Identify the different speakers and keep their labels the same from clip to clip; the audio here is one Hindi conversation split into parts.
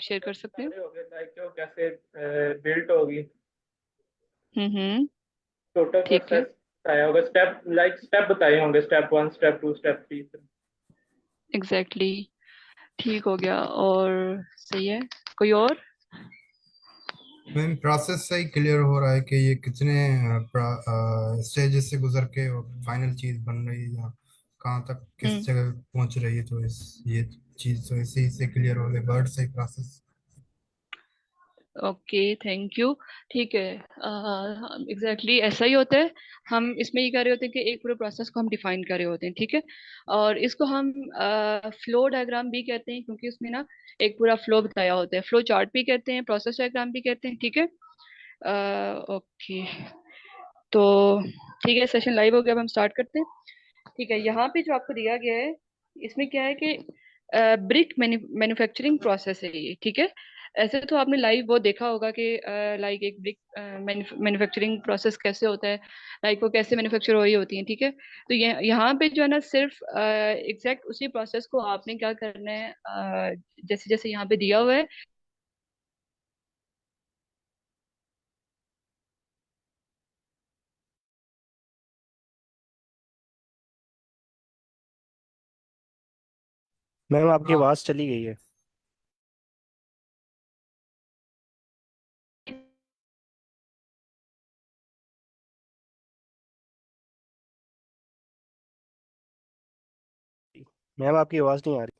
Speaker 1: शेयर कर सकते हो?
Speaker 2: लाइक वो कैसे बिल्ट होगी,
Speaker 1: हम्म।
Speaker 2: टोटल
Speaker 1: ठीक है।
Speaker 2: प्रोसेस बताया होगा, स्टेप लाइक स्टेप बताए होंगे, step 1 step 2 step 3।
Speaker 1: Exactly exactly, ठीक हो गया। और सही है। कोई और?
Speaker 3: मैम प्रोसेस से ही क्लियर हो रहा है कि ये कितने स्टेजेस से गुजर के फाइनल चीज बन रही है, या कहाँ तक किस
Speaker 1: हम्म।
Speaker 3: जगह पहुंच रही है। तो इस ये चीज तो इसी से क्लियर हो गई, वर्ड से प्रोसेस।
Speaker 1: Okay, thank you. ठीक है। एग्जैक्टली ऐसा ही होता है। हम इसमें ये कर रहे होते हैं कि एक पूरे प्रोसेस को हम डिफाइन कर रहे होते हैं, ठीक है। और इसको हम फ्लो डायग्राम भी कहते हैं, क्योंकि उसमें ना एक पूरा फ्लो बताया होता है। फ्लो चार्ट भी कहते हैं, प्रोसेस डायग्राम भी कहते हैं, ठीक है। ओके। तो ठीक है, सेशन लाइव हो गया, अब हम स्टार्ट करते हैं। ठीक है, यहाँ पे जो आपको दिया गया है, इसमें क्या है कि ब्रिक मैन्युफैक्चरिंग प्रोसेस है ये, ठीक है। ऐसे तो आपने लाइव वो देखा होगा कि लाइक एक ब्रिक मैन्युफैक्चरिंग प्रोसेस कैसे होता है, लाइक वो कैसे मैन्युफैक्चर हो रही होती है, ठीक है। तो ये यहाँ पे जो है ना, सिर्फ एग्जैक्ट उसी प्रोसेस को आपने क्या करना है, जैसे जैसे यहाँ पे दिया हुआ है।
Speaker 4: मैम आपकी आवाज़ चली गई है। मैम आपकी आवाज़ नहीं आ रही।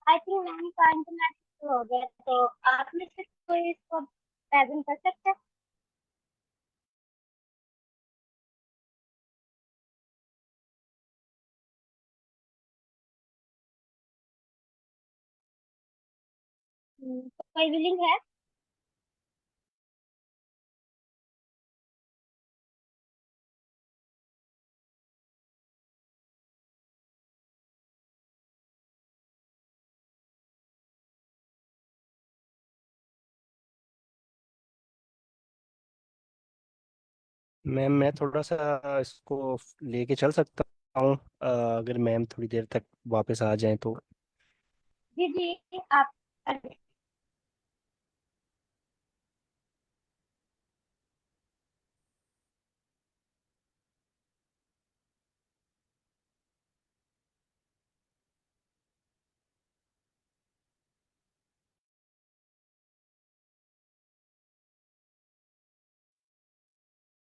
Speaker 5: आई थिंक मैम का इंटरनेट हो गया, तो आप में से कोई इसको प्रेजेंट कर सकते हैं? तो कोई विलिंग है?
Speaker 4: मैम मैं थोड़ा सा इसको लेके चल सकता हूँ, अगर मैम थोड़ी देर तक वापस आ जाएं तो।
Speaker 5: जी जी, आप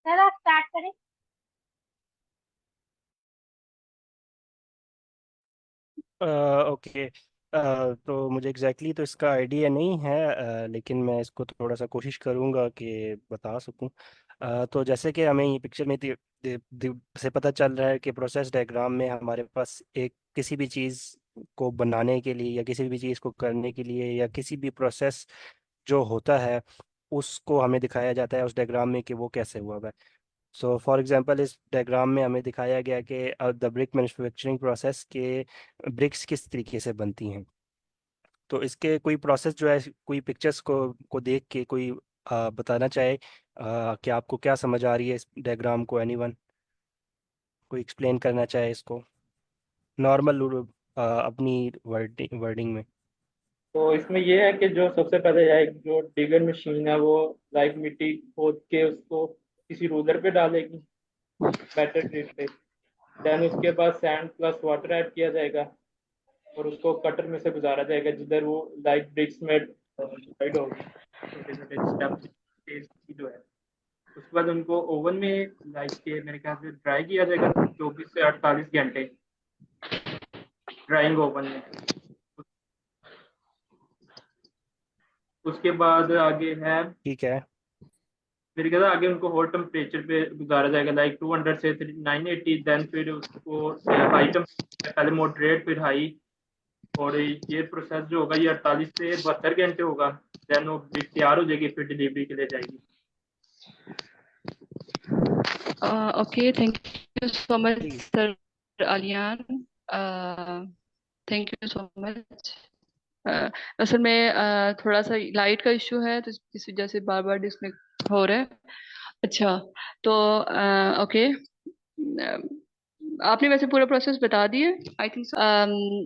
Speaker 5: सर आप स्टार्ट करें।
Speaker 4: ओके। तो मुझे एग्जैक्टली तो इसका आइडिया नहीं है, लेकिन मैं इसको थोड़ा सा कोशिश करूँगा कि बता सकूँ। तो जैसे कि हमें ये पिक्चर में से पता चल रहा है कि प्रोसेस डायग्राम में हमारे पास एक किसी भी चीज़ को बनाने के लिए या किसी भी चीज़ को करने के लिए या किसी भी प्रोसेस जो होता है उसको हमें दिखाया जाता है उस डायग्राम में कि वो कैसे हुआ है। सो फॉर एग्जांपल इस डायग्राम में हमें दिखाया गया कि द ब्रिक मैन्युफैक्चरिंग प्रोसेस के ब्रिक्स किस तरीके से बनती हैं। तो इसके कोई प्रोसेस जो है, कोई पिक्चर्स को देख के कोई बताना चाहे कि आपको क्या समझ आ रही है इस डायग्राम को। एनीवन कोई एक्सप्लेन करना चाहे इसको नॉर्मल अपनी वर्डिंग में।
Speaker 2: तो इसमें ये है कि जो सबसे पहले है, एक जो डिगर मशीन है वो लाइक मिट्टी खोद के उसको किसी रोलर पे डालेगी, बैटर ट्रिप पे। देन उसके बाद सैंड प्लस वाटर ऐड किया जाएगा और उसको कटर में से गुजारा जाएगा, जिधर वो लाइक ब्रिक्स में डिवाइड होगी, छोटे छोटे स्टेप जो है। उसके बाद उनको ओवन में लाइक के मेरे ख्याल से ड्राई किया जाएगा 24 से 48 घंटे, ड्राइंग ओवन में। उसके बाद आगे है
Speaker 4: ठीक है।
Speaker 2: मेरे ख्याल से आगे उनको हॉट टेम्परेचर पे गुजारा जाएगा, लाइक 200 से 980, देन फिर उसको हाई टेम्परेचर, पहले मॉडरेट फिर हाई। और ये प्रोसेस जो होगा ये 48 से 72 घंटे होगा। देन वो तैयार हो जाएगी, फिर डिलीवरी के लिए जाएगी।
Speaker 1: Okay, thank you so much
Speaker 4: ठीक है।
Speaker 1: Sir Aliyan, thank you so much. असल में थोड़ा सा लाइट का इशू है, तो इस वजह से बार बार डिस्कनेक्ट हो रहा है। अच्छा, तो ओके, आपने वैसे पूरा प्रोसेस बता दिया, आई थिंक सो।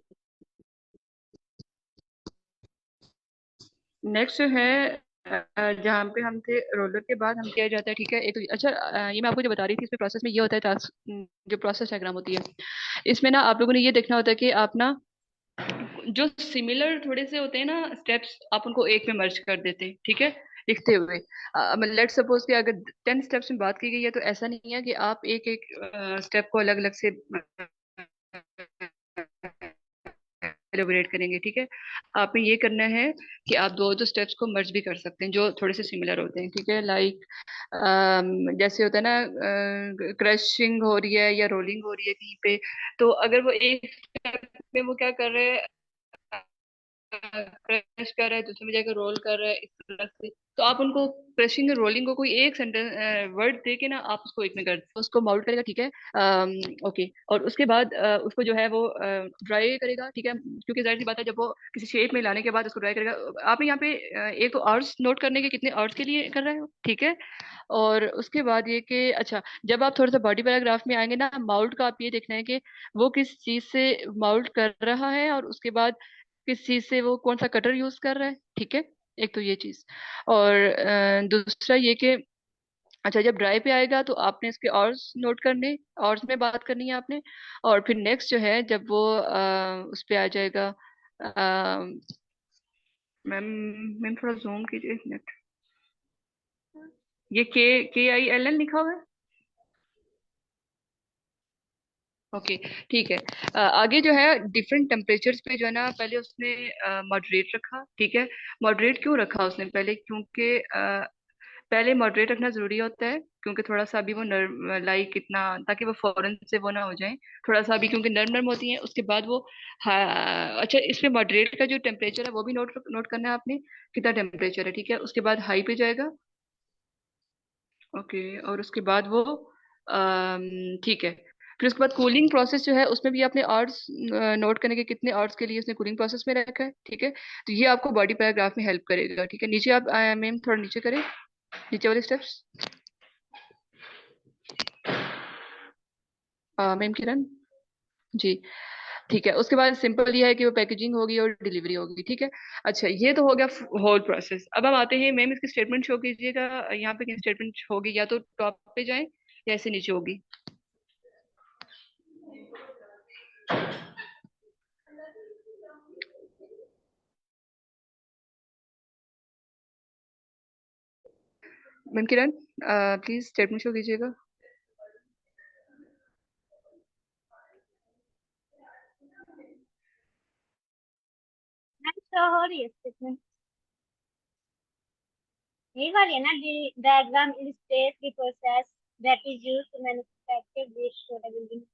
Speaker 1: नेक्स्ट जो है, जहाँ पे हम थे रोलर के बाद हम किया जाता है, ठीक है। एक तो अच्छा, ये मैं आपको जो बता रही थी, इसमें प्रोसेस में ये होता है, टास्क जो प्रोसेस डायग्राम होती है, इसमें ना आप लोगों ने ये देखना होता है कि आप ना जो सिमिलर थोड़े से होते हैं ना स्टेप्स, आप उनको एक में मर्ज कर देते हैं, ठीक है, लिखते हुए। लेट्स सपोज कि अगर 10 स्टेप्स में बात की गई है, तो ऐसा नहीं है कि आप एक एक स्टेप को अलग अलग से एलोबरेट करेंगे, ठीक है। आपने ये करना है कि आप दो दो स्टेप्स को मर्ज भी कर सकते हैं जो थोड़े से सिमिलर होते हैं, ठीक है। लाइक जैसे होता है ना, क्रशिंग हो रही है या रोलिंग हो रही है कहीं पे, तो अगर वो एक स्टेप में वो क्या कर रहे हैं, क्रश कर रहा है, दूसरे में जाकर रोल कर रहा है, इस तरह से। तो आप उनको क्रशिंग और रोलिंग को कोई एक सेंटेंस वर्ड दे के ना आप उसको एक में कर दो, उसको माउल्ट करेगा, ठीक है। ओके, और उसके बाद उसको जो है वो ड्राई करेगा, ठीक है, क्योंकि जाहिर सी बात है जब वो किसी शेप में लाने के बाद उसको ड्राई करेगा। आपने यहाँ पे एक तो आवर्स नोट करने के कितने आवर्स के लिए कर रहे हो, ठीक है। और उसके बाद ये कि अच्छा, जब आप थोड़ा सा बॉडी पैराग्राफ में आएंगे ना, माउल्ट का आप ये देखना है कि वो किस चीज से माउल्ट कर रहा है, और उसके बाद किस चीज से वो कौन सा कटर यूज कर रहा है, ठीक है। एक तो ये चीज, और दूसरा ये कि अच्छा, जब ड्राई पे आएगा तो आपने इसके और नोट करने, और में बात करनी है आपने। और फिर नेक्स्ट जो है, जब वो उस पे आ जाएगा, मैम मैम थोड़ा जूम कीजिए, एक मिनट। ये KILN लिखा हुआ है, ओके, ठीक है। आगे जो है डिफरेंट टेम्परेचर्स पे जो है ना, पहले उसने मॉडरेट रखा, ठीक है। मॉडरेट क्यों रखा उसने पहले, क्योंकि पहले मॉडरेट रखना जरूरी होता है, क्योंकि थोड़ा सा अभी वो नर्म, लाइक कितना, ताकि वो फौरन से वो ना हो जाए, थोड़ा सा अभी क्योंकि नर्म नर्म होती हैं, उसके बाद वो अच्छा, इसमें मॉडरेट का जो टेम्परेचर है वो भी नोट नोट करना है आपने, कितना टेम्परेचर है, ठीक है। उसके बाद हाई पे जाएगा, ओके, और उसके बाद वो ठीक है। फिर उसके बाद कूलिंग प्रोसेस जो है, उसमें भी आपने आवर्स नोट करने के कितने आवर्स के लिए उसने कूलिंग प्रोसेस में रखा है, ठीक है। तो ये आपको बॉडी पैराग्राफ में हेल्प करेगा, ठीक है। नीचे आप मैम थोड़ा नीचे करें, नीचे वाले स्टेप्स, मैम किरण जी, ठीक है। उसके बाद सिंपल ये है कि वो पैकेजिंग होगी और डिलीवरी होगी, ठीक है। अच्छा, ये तो हो गया होल प्रोसेस। अब हम आते हैं, मैम इसकी स्टेटमेंट शो कीजिएगा, यहाँ पे स्टेटमेंट होगी, या तो टॉप पे जाएं या ऐसे नीचे होगी। Ma'am Kiran, please statement show कीजिएगा।
Speaker 5: मैम शो हो रही है स्टेटमेंट, यही वाली है ना, diagram illustrates the process that is used to manufacture this soda building.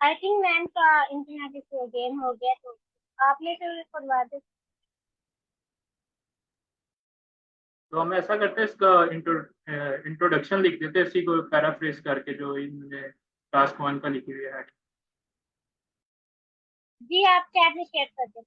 Speaker 5: I think ma'am का इंटरनेट इशू अगेन हो गया, तो आपने फिर करवा दे।
Speaker 2: तो हम ऐसा करते हैं, इसका इंट्रोडक्शन लिख देते हैं, इसी को पैराफ्रेज करके जो इन्होंने टास्क 1 का लिखी हुई है।
Speaker 5: जी आप चैट में शेयर कर दें।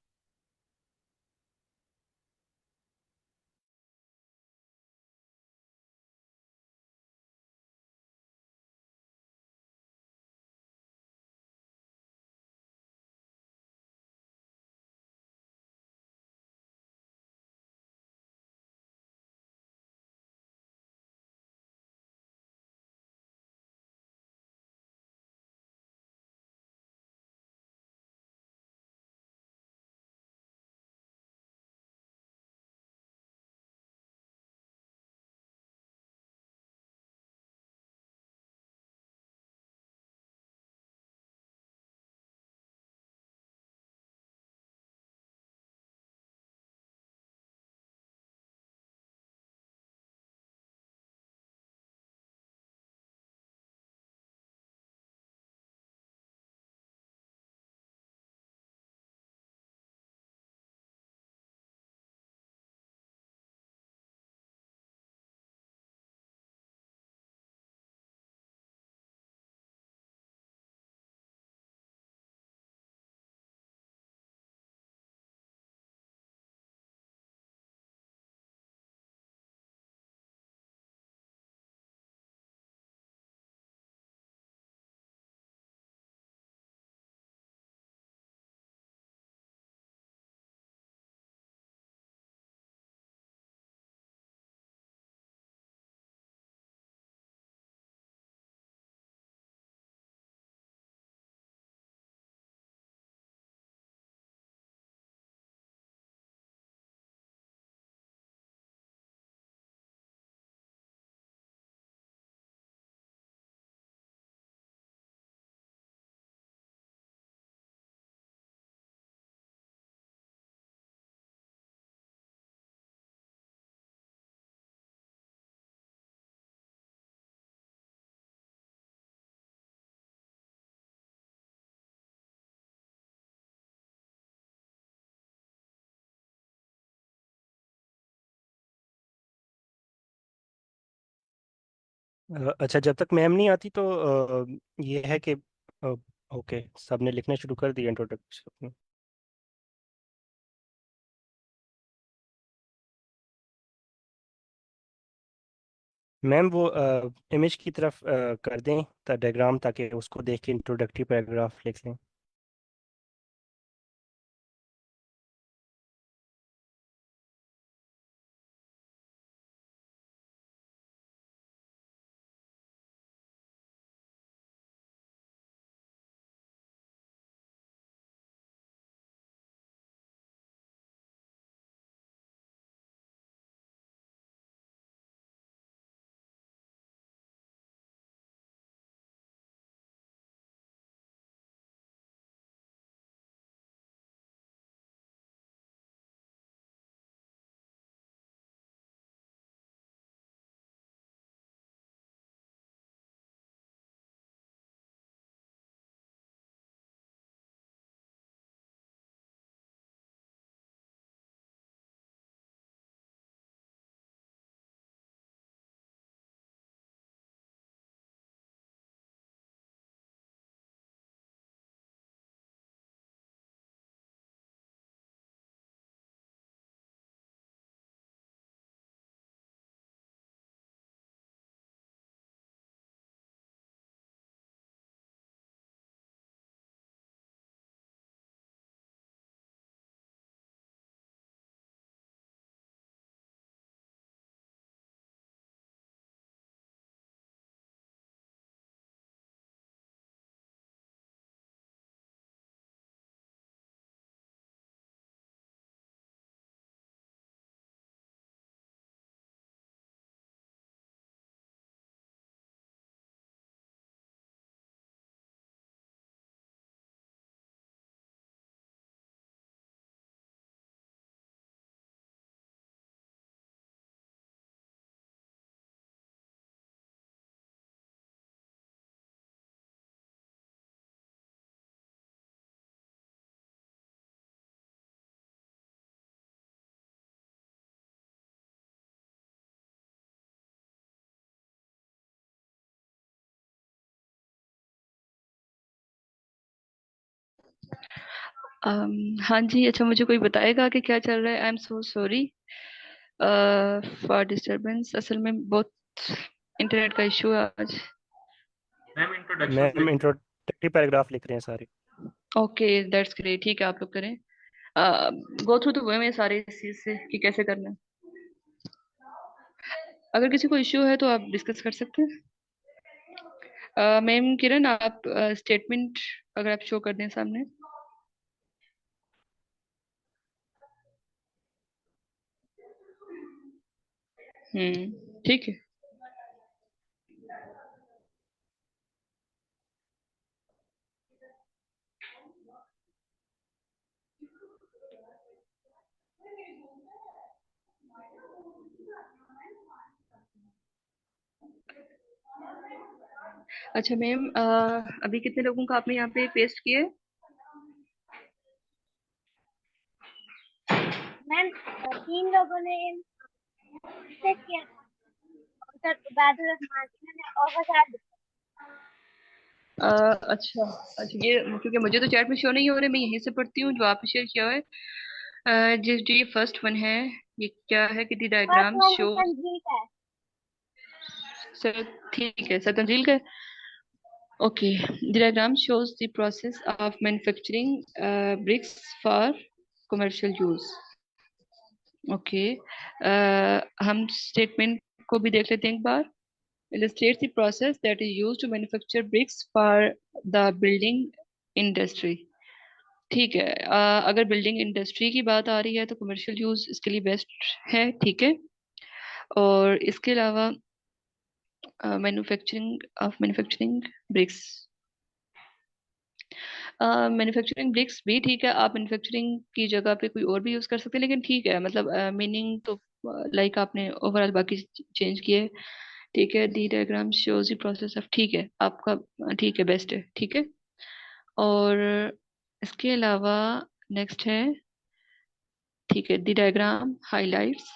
Speaker 4: अच्छा, जब तक मैम नहीं आती तो ये है कि ओके, सबने लिखना शुरू कर दिया इंट्रोडक्शन। मैम वो इमेज की तरफ कर दें डायग्राम, ताकि उसको देख के इंट्रोडक्टरी पैराग्राफ लिख लें।
Speaker 1: हाँ जी, अच्छा मुझे कोई बताएगा कि क्या चल रहा है? I am so sorry for disturbance. असल में बहुत इंटरनेट का इशू है आज।
Speaker 2: मैम इंट्रोडक्शन
Speaker 4: मैम
Speaker 2: लिख रहे हैं।
Speaker 4: इंट्रोडक्टरी पैराग्राफ लिख रहे हैं सारे।
Speaker 1: Okay, that's great. ठीक है, आप लोग करें। गो थ्रू तो हुए मैं सारे इस चीज से कि कैसे करना है। अगर किसी को इश्यू है तो आप डिस्कस कर सकते हैं। मैम किरण, आप स्टेटमेंट अगर आप शो कर दें सामने। ठीक है। अच्छा मैम, अभी कितने लोगों का आपने यहाँ पे पेस्ट किया है?
Speaker 5: मैम 3 लोगों ने चेक किया था, और सर उबैदुर रहमान, इन्होंने और
Speaker 1: अच्छा अच्छा, ये क्योंकि मुझे तो चैट में शो नहीं हो रहे, मैं यहीं से पढ़ती हूँ जो आपने शेयर किया है। जिस जो ये फर्स्ट वन है, ये क्या है कि दी
Speaker 5: फर्स्ट
Speaker 1: डायग्राम
Speaker 5: वन तो
Speaker 1: शो।
Speaker 5: तंजील का है।
Speaker 1: सर ठीक है, सर तंजील का। Okay, the diagram shows the process of manufacturing bricks for commercial use. Okay, हम स्टेटमेंट को भी देख लेते हैं एक बार। illustrates the process that is used to manufacture bricks for the building industry। ठीक है, अगर बिल्डिंग इंडस्ट्री की बात आ रही है तो कमर्शियल यूज इसके लिए बेस्ट है। ठीक है, और इसके अलावा मैन्युफैक्चरिंग ब्रिक्स, मैन्युफैक्चरिंग ब्रिक्स भी ठीक है। आप मैन्युफैक्चरिंग की जगह पे कोई और भी यूज कर सकते हैं, लेकिन ठीक है, मतलब मीनिंग तो लाइक आपने ओवरऑल बाकी चेंज किए। ठीक है, the diagram shows the process of. ठीक है आपका, ठीक है, बेस्ट है। ठीक है, और इसके अलावा नेक्स्ट है। ठीक है, the diagram highlights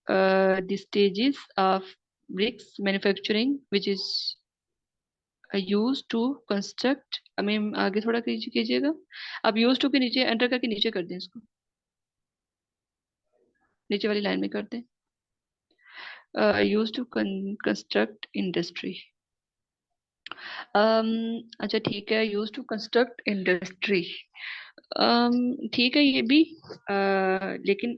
Speaker 1: the stages of bricks manufacturing which is used to construct, मैं आगे थोड़ा कीजिएगा, आप used to के नीचे एंटर करके नीचे कर दें, इसको नीचे वाली लाइन में कर दें, used to construct industry। अच्छा ठीक है, यूज टू कंस्ट्रक्ट इंडस्ट्री, ठीक है ये भी, लेकिन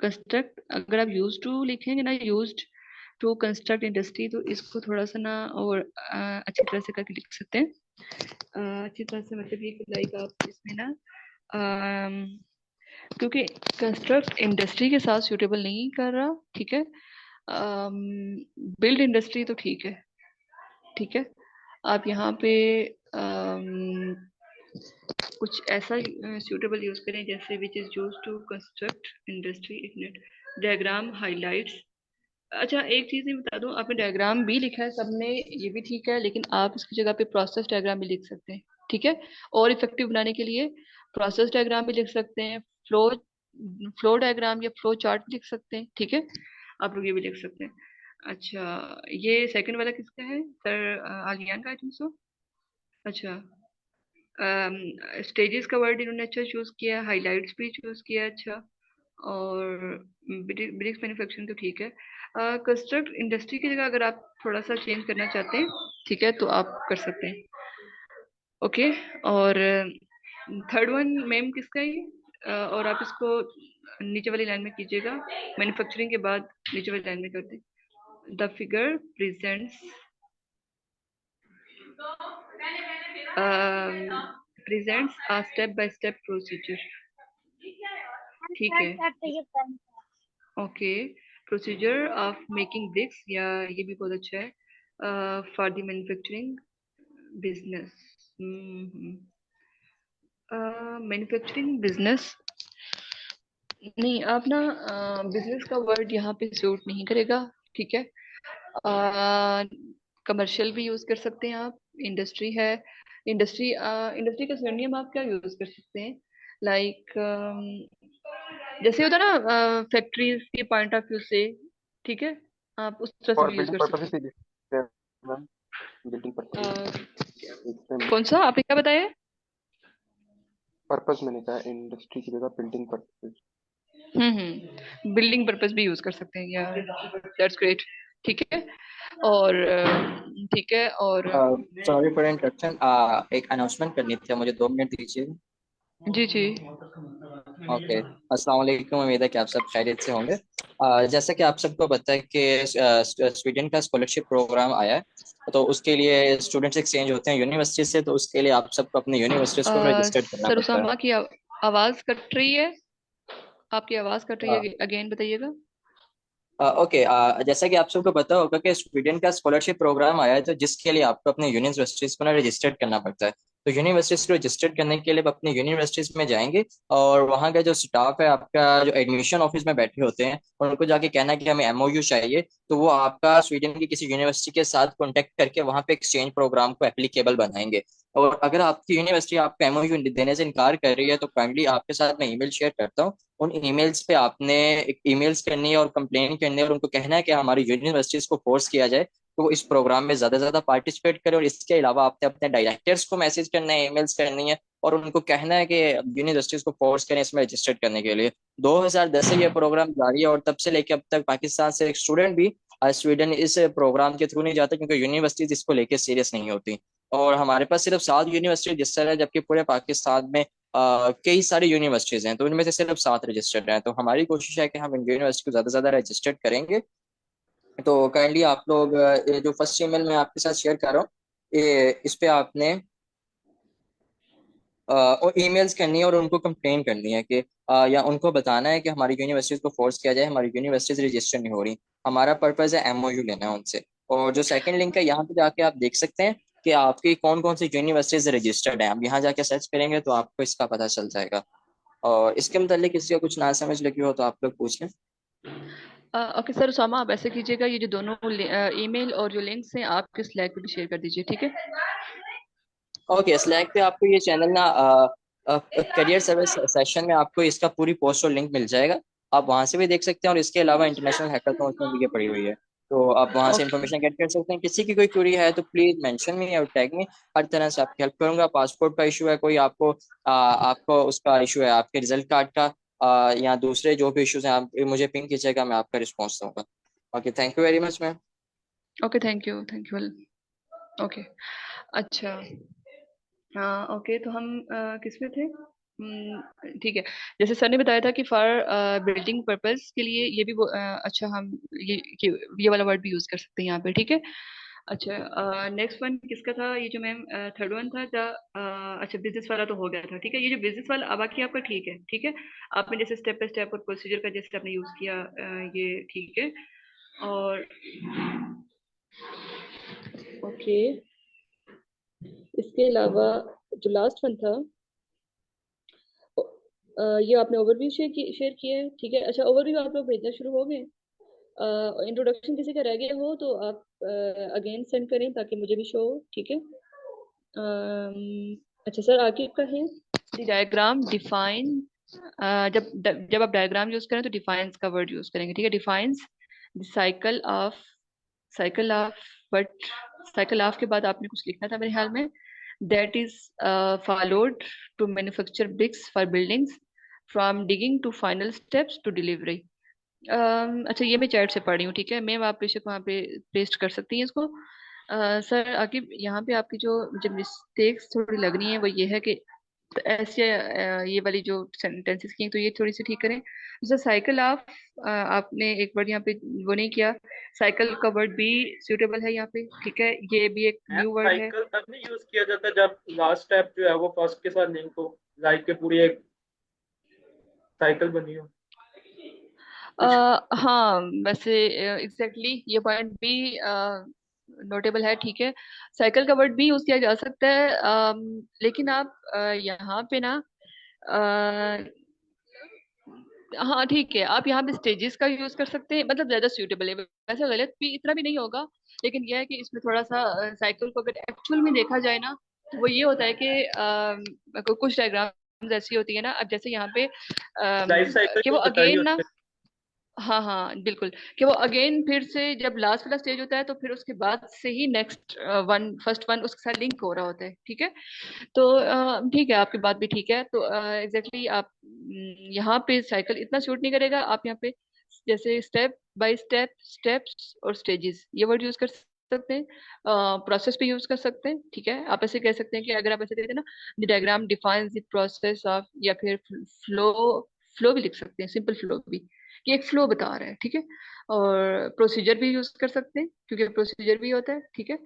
Speaker 1: कंस्ट्रक्ट अगर आप यूज टू लिखेंगे ना, यूज्ड टू कंस्ट्रक्ट इंडस्ट्री, तो इसको थोड़ा सा ना और अच्छी तरह से करके लिख सकते हैं, अच्छी तरह से मतलब ये लाइक आप इसमें ना क्योंकि कंस्ट्रक्ट इंडस्ट्री के साथ सूटेबल नहीं कर रहा, ठीक है, बिल्ड इंडस्ट्री तो ठीक है, ठीक है, आप यहाँ पे कुछ ऐसा सूटेबल यूज करें जैसे which is use to construct industry, एक मिनट, डायग्राम हाइलाइट्स। अच्छा एक चीज मैं बता दूं, आपने डायग्राम भी लिखा है सबने, ये भी ठीक है, लेकिन आप इसकी जगह पे प्रोसेस डायग्राम भी लिख सकते हैं, ठीक है, और इफेक्टिव बनाने के लिए प्रोसेस डायग्राम भी लिख सकते हैं, फ्लो फ्लो डायग्राम या फ्लो चार्ट लिख सकते हैं, ठीक है, आप लोग ये भी लिख सकते हैं। अच्छा ये सेकंड वाला किसका है सर, आलियान का आई थिंक सो। अच्छा स्टेजेस का वर्ड इन्होंने अच्छा चूज किया, हाइलाइट्स भी चूज किया, अच्छा, और ब्रिक्स मैन्युफैक्चरिंग तो ठीक है, कंस्ट्रक्ट इंडस्ट्री की जगह अगर आप थोड़ा सा चेंज करना चाहते हैं, ठीक है, तो आप कर सकते हैं, ओके। और थर्ड वन मैम किसका है ये, और आप इसको नीचे वाली लाइन में कीजिएगा, मैन्युफैक्चरिंग के बाद नीचे वाली लाइन में कर दें, the figure presents a step by step procedure, ठीक है,
Speaker 5: Start करते हैं
Speaker 1: okay, procedure of making bricks, या ये भी बहुत अच्छा है, for the manufacturing business, manufacturing business नहीं, आप ना बिजनेस का वर्ड यहाँ पे सूट नहीं करेगा, ठीक है, कमर्शियल भी यूज कर सकते हैं आप, इंडस्ट्री है, इंडस्ट्री का सिनोनियम आप क्या यूज कर सकते हैं, लाइक जैसे होता है ना फैक्ट्रीज के पॉइंट ऑफ व्यू से, ठीक है, आप उस तरह से
Speaker 6: और
Speaker 1: भी यूज
Speaker 6: बिल्डिंग
Speaker 1: कर
Speaker 6: पर्पस
Speaker 1: सकते
Speaker 6: से मैम, बिल्डिंग पर्पस
Speaker 1: हैं, कौन सा आपने क्या बताया,
Speaker 6: पर्पस मैंने कहा इंडस्ट्री की जगह बिल्डिंग पर्पस।
Speaker 1: बिल्डिंग पर्पस भी यूज कर सकते हैं, या दैट्स ग्रेट, ठीक है, और ठीक है, और
Speaker 7: सॉरी फॉर इंटरप्शन, एक अनाउंसमेंट करनी थी, मुझे 2 मिनट दीजिए।
Speaker 1: जी जी,
Speaker 7: ओके, अस्सलाम वालेकुम, उम्मीद है कि आप सब खैरियत से होंगे। जैसा कि आप सबको पता है कि स्वीडन का स्कॉलरशिप प्रोग्राम आया है, तो उसके लिए स्टूडेंट्स एक्सचेंज होते हैं यूनिवर्सिटी से, तो उसके लिए आप सबको अपने यूनिवर्सिटीज को रजिस्टर्ड करना
Speaker 1: सर
Speaker 7: पड़ता
Speaker 1: उसामा की आवाज कट रही है, आपकी आवाज कट रही
Speaker 7: है।
Speaker 1: है, अगेन बताइएगा।
Speaker 7: ओके, जैसा कि आप सबको पता होगा कि स्वीडन का स्कॉलरशिप प्रोग्राम आया है, तो जिसके लिए आपको अपने यूनिवर्सिटीज को ना रजिस्टर्ड करना पड़ता है। तो यूनिवर्सिटीज को रजिस्टर्ड करने के लिए आप अपनी यूनिवर्सिटीज में जाएंगे, और वहाँ का जो स्टाफ है आपका, जो एडमिशन ऑफिस में बैठे होते हैं, उनको जाके कहना है कि हमें एमओयू चाहिए, तो वो आपका स्वीडन की किसी यूनिवर्सिटी के साथ कॉन्टेक्ट करके वहाँ पे एक्सचेंज प्रोग्राम को एप्लीकेबल बनाएंगे। और अगर आपकी यूनिवर्सिटी आपको एमओयू देने से इनकार कर रही है, तो काइंडली आपके साथ मैं ईमेल शेयर करता हूँ, उन ईमेल्स पे आपने ईमेल्स करनी है और कंप्लेन करनी है, और उनको कहना है कि हमारी यूनिवर्सिटीज को फोर्स किया जाए तो वो इस प्रोग्राम में ज्यादा से ज्यादा पार्टिसिपेट करें। और इसके अलावा आपने अपने डायरेक्टर्स को मैसेज करना है, ईमेल्स करनी है, और उनको कहना है कि यूनिवर्सिटीज को फोर्स करें इसमें रजिस्टर्ड करने के लिए। 2010 से ये प्रोग्राम जारी है, और तब से लेकर अब तक पाकिस्तान से एक स्टूडेंट भी स्वीडन इस प्रोग्राम के थ्रू नहीं जाता, क्योंकि यूनिवर्सिटीज इसको लेकर सीरियस नहीं होती। और हमारे पास सिर्फ 7 यूनिवर्सिटी रजिस्टर है, जबकि पूरे पाकिस्तान में कई सारी यूनिवर्सिटीज हैं, तो इनमें से सिर्फ 7 रजिस्टर्ड हैं। तो हमारी कोशिश है कि हम इन यूनिवर्सिटी को ज्यादा से ज्यादा रजिस्टर्ड करेंगे। तो काइंडली आप लोग ये जो फर्स्ट ईमेल मैं आपके साथ शेयर कर रहा हूँ, ये इस पे आपने और ईमेल्स करनी है, और उनको कंप्लेन करनी है कि या उनको बताना है कि हमारी यूनिवर्सिटीज को फोर्स किया जाए, हमारी यूनिवर्सिटीज रजिस्टर नहीं हो रही। हमारा पर्पज है एमओयू लेना है उनसे। और जो सेकंड लिंक है, यहाँ पे जाके आप देख सकते हैं कि आपकी कौन कौन सी यूनिवर्सिटीज रजिस्टर्ड है। आप यहाँ जाके सर्च करेंगे तो आपको इसका पता चल जाएगा। और इसके मतलब किसी को कुछ ना समझ लगी हो तो आप लोग पूछ लें।
Speaker 1: ओके सर उसामा, आप ऐसे कीजिएगा, ये जो दोनों ईमेल और जो लिंक्स हैं आपके स्लैक पे भी शेयर कर दीजिए, ठीक है।
Speaker 7: ओके, स्लैक पे आपको ये चैनल ना करियर सर्विस सेशन में आपको इसका पूरी पोस्ट और लिंक मिल जाएगा। आप वहां से भी देख सकते हैं, और इसके अलावा इंटरनेशनल हैकाथॉन में भी ये पड़ी हुई है। तो आप वहां से
Speaker 1: ओके
Speaker 7: इंफॉर्मेशन गेट कर सकते हैं। किसी की कोई क्वेरी है तो प्लीज मेंशन मी और टैग मी, हर तरह से आपकी हेल्प करूंगा। पासपोर्ट का इशू है कोई, आपको आपको उसका इशू है आपके रिजल्ट कार्ड का, या दूसरे जो भी इश्यूज हैं, आप मुझे पिंग कीजिएगा, मैं आपका रिस्पॉन्स दूंगा। Okay, thank you very much ma'am.
Speaker 1: Okay, thank you. Okay, अच्छा। हाँ ओके, तो हम किस में थे? ठीक है। जैसे सर ने बताया था कि फॉर बिल्डिंग पर्पस के लिए ये भी अच्छा, हम ये वाला वर्ड भी यूज कर सकते हैं यहाँ पे, ठीक है। अच्छा, नेक्स्ट वन किसका था? ये जो मैम थर्ड वन था अच्छा, बिजनेस वाला तो हो गया था, ठीक है। ये जो बिजनेस वाला अब बाकी आपका ठीक है, ठीक है। आपने जैसे स्टेप बाय स्टेप और प्रोसीजर का जैसे आपने यूज किया, ये ठीक है। और ओके, इसके अलावा जो लास्ट वन था, ये आपने ओवरव्यू शेयर किया है, ठीक है। अच्छा, ओवरव्यू आप लोग भेजना शुरू हो गए? इंट्रोडक्शन किसी का रह गया हो तो आप अगेन सेंड करें ताकि मुझे भी शो हो, ठीक है। अच्छा सर, आगे का है डायग्राम डिफाइन। जब आप डायग्राम यूज करें तो डिफाइंस का वर्ड यूज करेंगे, ठीक है। Defines the cycle of but cycle of के बाद आपने कुछ लिखना था मेरे ख्याल में। That is followed to manufacture bricks for buildings from digging to final steps to delivery. अच्छा, ये मैं चैट से पढ़ रही हूँ, ठीक है। मैं आप बेशक वहाँ पे पेस्ट कर सकती हैं इसको। सर आगे यहाँ पे आपकी जो मुझे मिस्टेक्स थोड़ी लग रही हैं वो ये है कि ऐसे ये वाली जो सेंटेंसेस की हैं, तो ये थोड़ी सी ठीक करें। जैसे साइकिल ऑफ, आपने एक वर्ड यहाँ पे वो नहीं किया। साइकिल का वर्ड भी सूटेबल है यहाँ पे, ठीक है। ये भी एक
Speaker 2: मैम
Speaker 1: न्यू वर्ड है।
Speaker 2: साइकिल तब नहीं यूज किया जाता जब लास्ट स्टेप जो है वो फर्स्ट के साथ लिंक हो, लाइक के पूरी एक साइकिल बनी हो कुछ।
Speaker 1: हाँ, वैसे एग्जैक्टली ये पॉइंट भी नोटेबल है, ठीक है। साइकिल का वर्ड भी यूज किया जा सकता है, लेकिन आप यहाँ पे ना हाँ ठीक है, आप यहाँ पे स्टेजेस का यूज कर सकते हैं, मतलब ज्यादा सूटेबल है। वैसे गलत भी इतना भी नहीं होगा, लेकिन यह है कि इसमें थोड़ा सा साइकिल को अगर एक्चुअल में देखा जाए ना, तो वो ये होता है कि कुछ डायग्राम्स ऐसी होती है ना, अब जैसे यहाँ पे
Speaker 2: लाइफ साइकिल
Speaker 1: कि वो
Speaker 2: भी बताइए
Speaker 1: अगेन ना,
Speaker 2: उसमें।
Speaker 1: हाँ हाँ बिल्कुल, कि वो अगेन फिर से जब लास्ट वाला स्टेज होता है तो फिर उसके बाद से ही नेक्स्ट वन, फर्स्ट वन उसके साथ लिंक हो रहा होता है, ठीक है। तो ठीक है, आपकी बात भी ठीक है। तो एग्जैक्टली आप यहाँ पे साइकिल इतना सूट नहीं करेगा। आप यहाँ पे जैसे स्टेप बाय स्टेप, स्टेप्स और स्टेजेस ये वर्ड यूज कर सकते हैं। प्रोसेस भी यूज कर सकते हैं, ठीक है। आप ऐसे कह सकते हैं कि अगर आप ऐसे कहते हैं ना, the diagram defines the process of, या फिर फ्लो, फ्लो भी लिख सकते हैं, सिंपल फ्लो भी, कि एक फ्लो बता रहा है, ठीक है। और प्रोसीजर भी यूज कर सकते हैं क्योंकि प्रोसीजर भी होता है, ठीक है।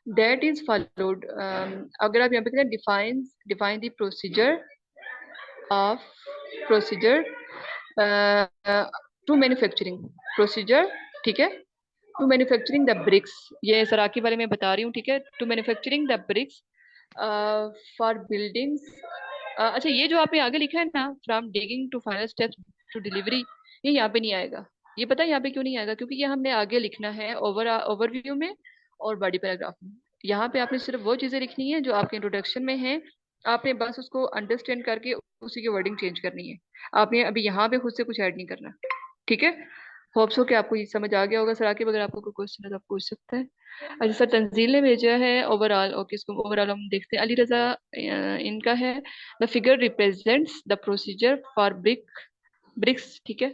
Speaker 1: दैट इज फॉलोड, अगर आप यहाँ पे कहते हैं define the of procedure to manufacturing procedure, ठीक है, टू मैन्युफैक्चरिंग द ब्रिक्स। ये सराकी वाले में बता रही हूँ, ठीक है। To manufacturing the bricks for buildings. अच्छा, ये जो आपने आगे लिखा है ना, from digging to final steps to delivery, ये यहाँ पे नहीं आएगा। ये पता है यहाँ पे क्यों नहीं आएगा? क्योंकि ये हमने आगे लिखना है ओवरव्यू में और बॉडी पैराग्राफ में। यहाँ पे आपने सिर्फ वो चीजें लिखनी है जो आपके इंट्रोडक्शन में है, आपने बस उसको अंडरस्टैंड करके उसी की वर्डिंग चेंज करनी है। आपने अभी यहाँ पे खुद से कुछ ऐड नहीं करना, ठीक है। होप्स हो कि आपको ये समझ आ गया होगा। सर आगे अगर आपको कोई क्वेश्चन है तो आप पूछ सकते हैं। अच्छा सर, तंजील ने भेजा है ओवरऑल, ओके, इसको ओवरऑल हम देखते हैं। अली रजा इनका है, the figure represents the procedure for bricks, ठीक है,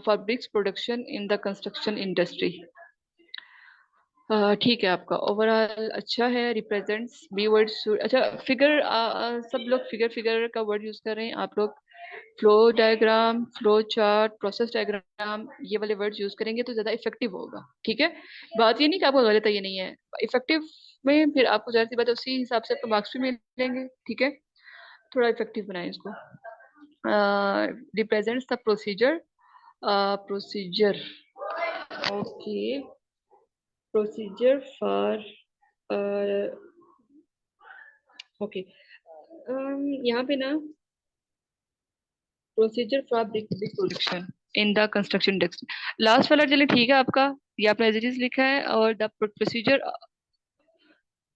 Speaker 1: for bricks production in the construction industry. ठीक है, आपका ओवरऑल अच्छा है। रिप्रेजेंट्स बी वर्ड, अच्छा फिगर, सब लोग फिगर फिगर का वर्ड यूज कर रहे हैं। आप लोग flow diagram, flow chart, process diagram, ये वाले वर्ड्स यूज करेंगे तो ज्यादा इफेक्टिव होगा, ठीक है। बात ये नहीं कि आपको गलत है, ये नहीं है इफेक्टिव में, फिर आपको जाहिर सी बात है उसी हिसाब से आपको मार्क्स भी मिलेंगे, ठीक है। थोड़ा इफेक्टिव बनाएं इसको। Represents the procedure, procedure, okay, procedure for, okay, यहाँ पे ना procedure for brick production in the construction industry, last वाला चलिए ठीक है आपका, ये आपने एज इट इज लिखा है। और the procedure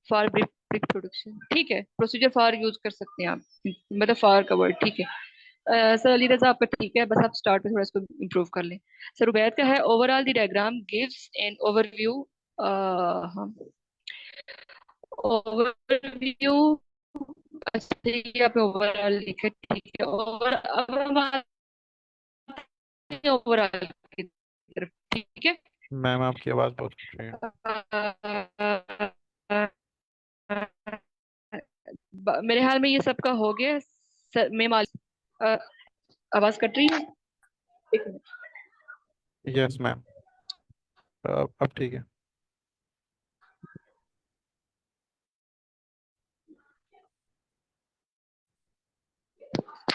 Speaker 1: for brick production, ठीक है। प्रोसीजर फॉर यूज कर सकते हैं आप, मतलब फॉर का वर्ड, ठीक है। सर अली रजा आपका ठीक है, बस आप स्टार्ट में थोड़ा इसको इम्प्रूव कर लें। सर उबैद का है overall the diagram gives an overview. हाँ, ओवरव्यू। अच्छा ये आपने ओवरऑल लिखा, ठीक है। ओवर अब हम आते हैं ओवरऑल की तरफ, ठीक है।
Speaker 8: मैम आपकी आवाज़ बहुत कट रही है।
Speaker 1: मेरे हाल में ये सबका हो गया। सर मैं आवाज कट रही है, एक मिनट।
Speaker 8: यस मैम, अब ठीक है।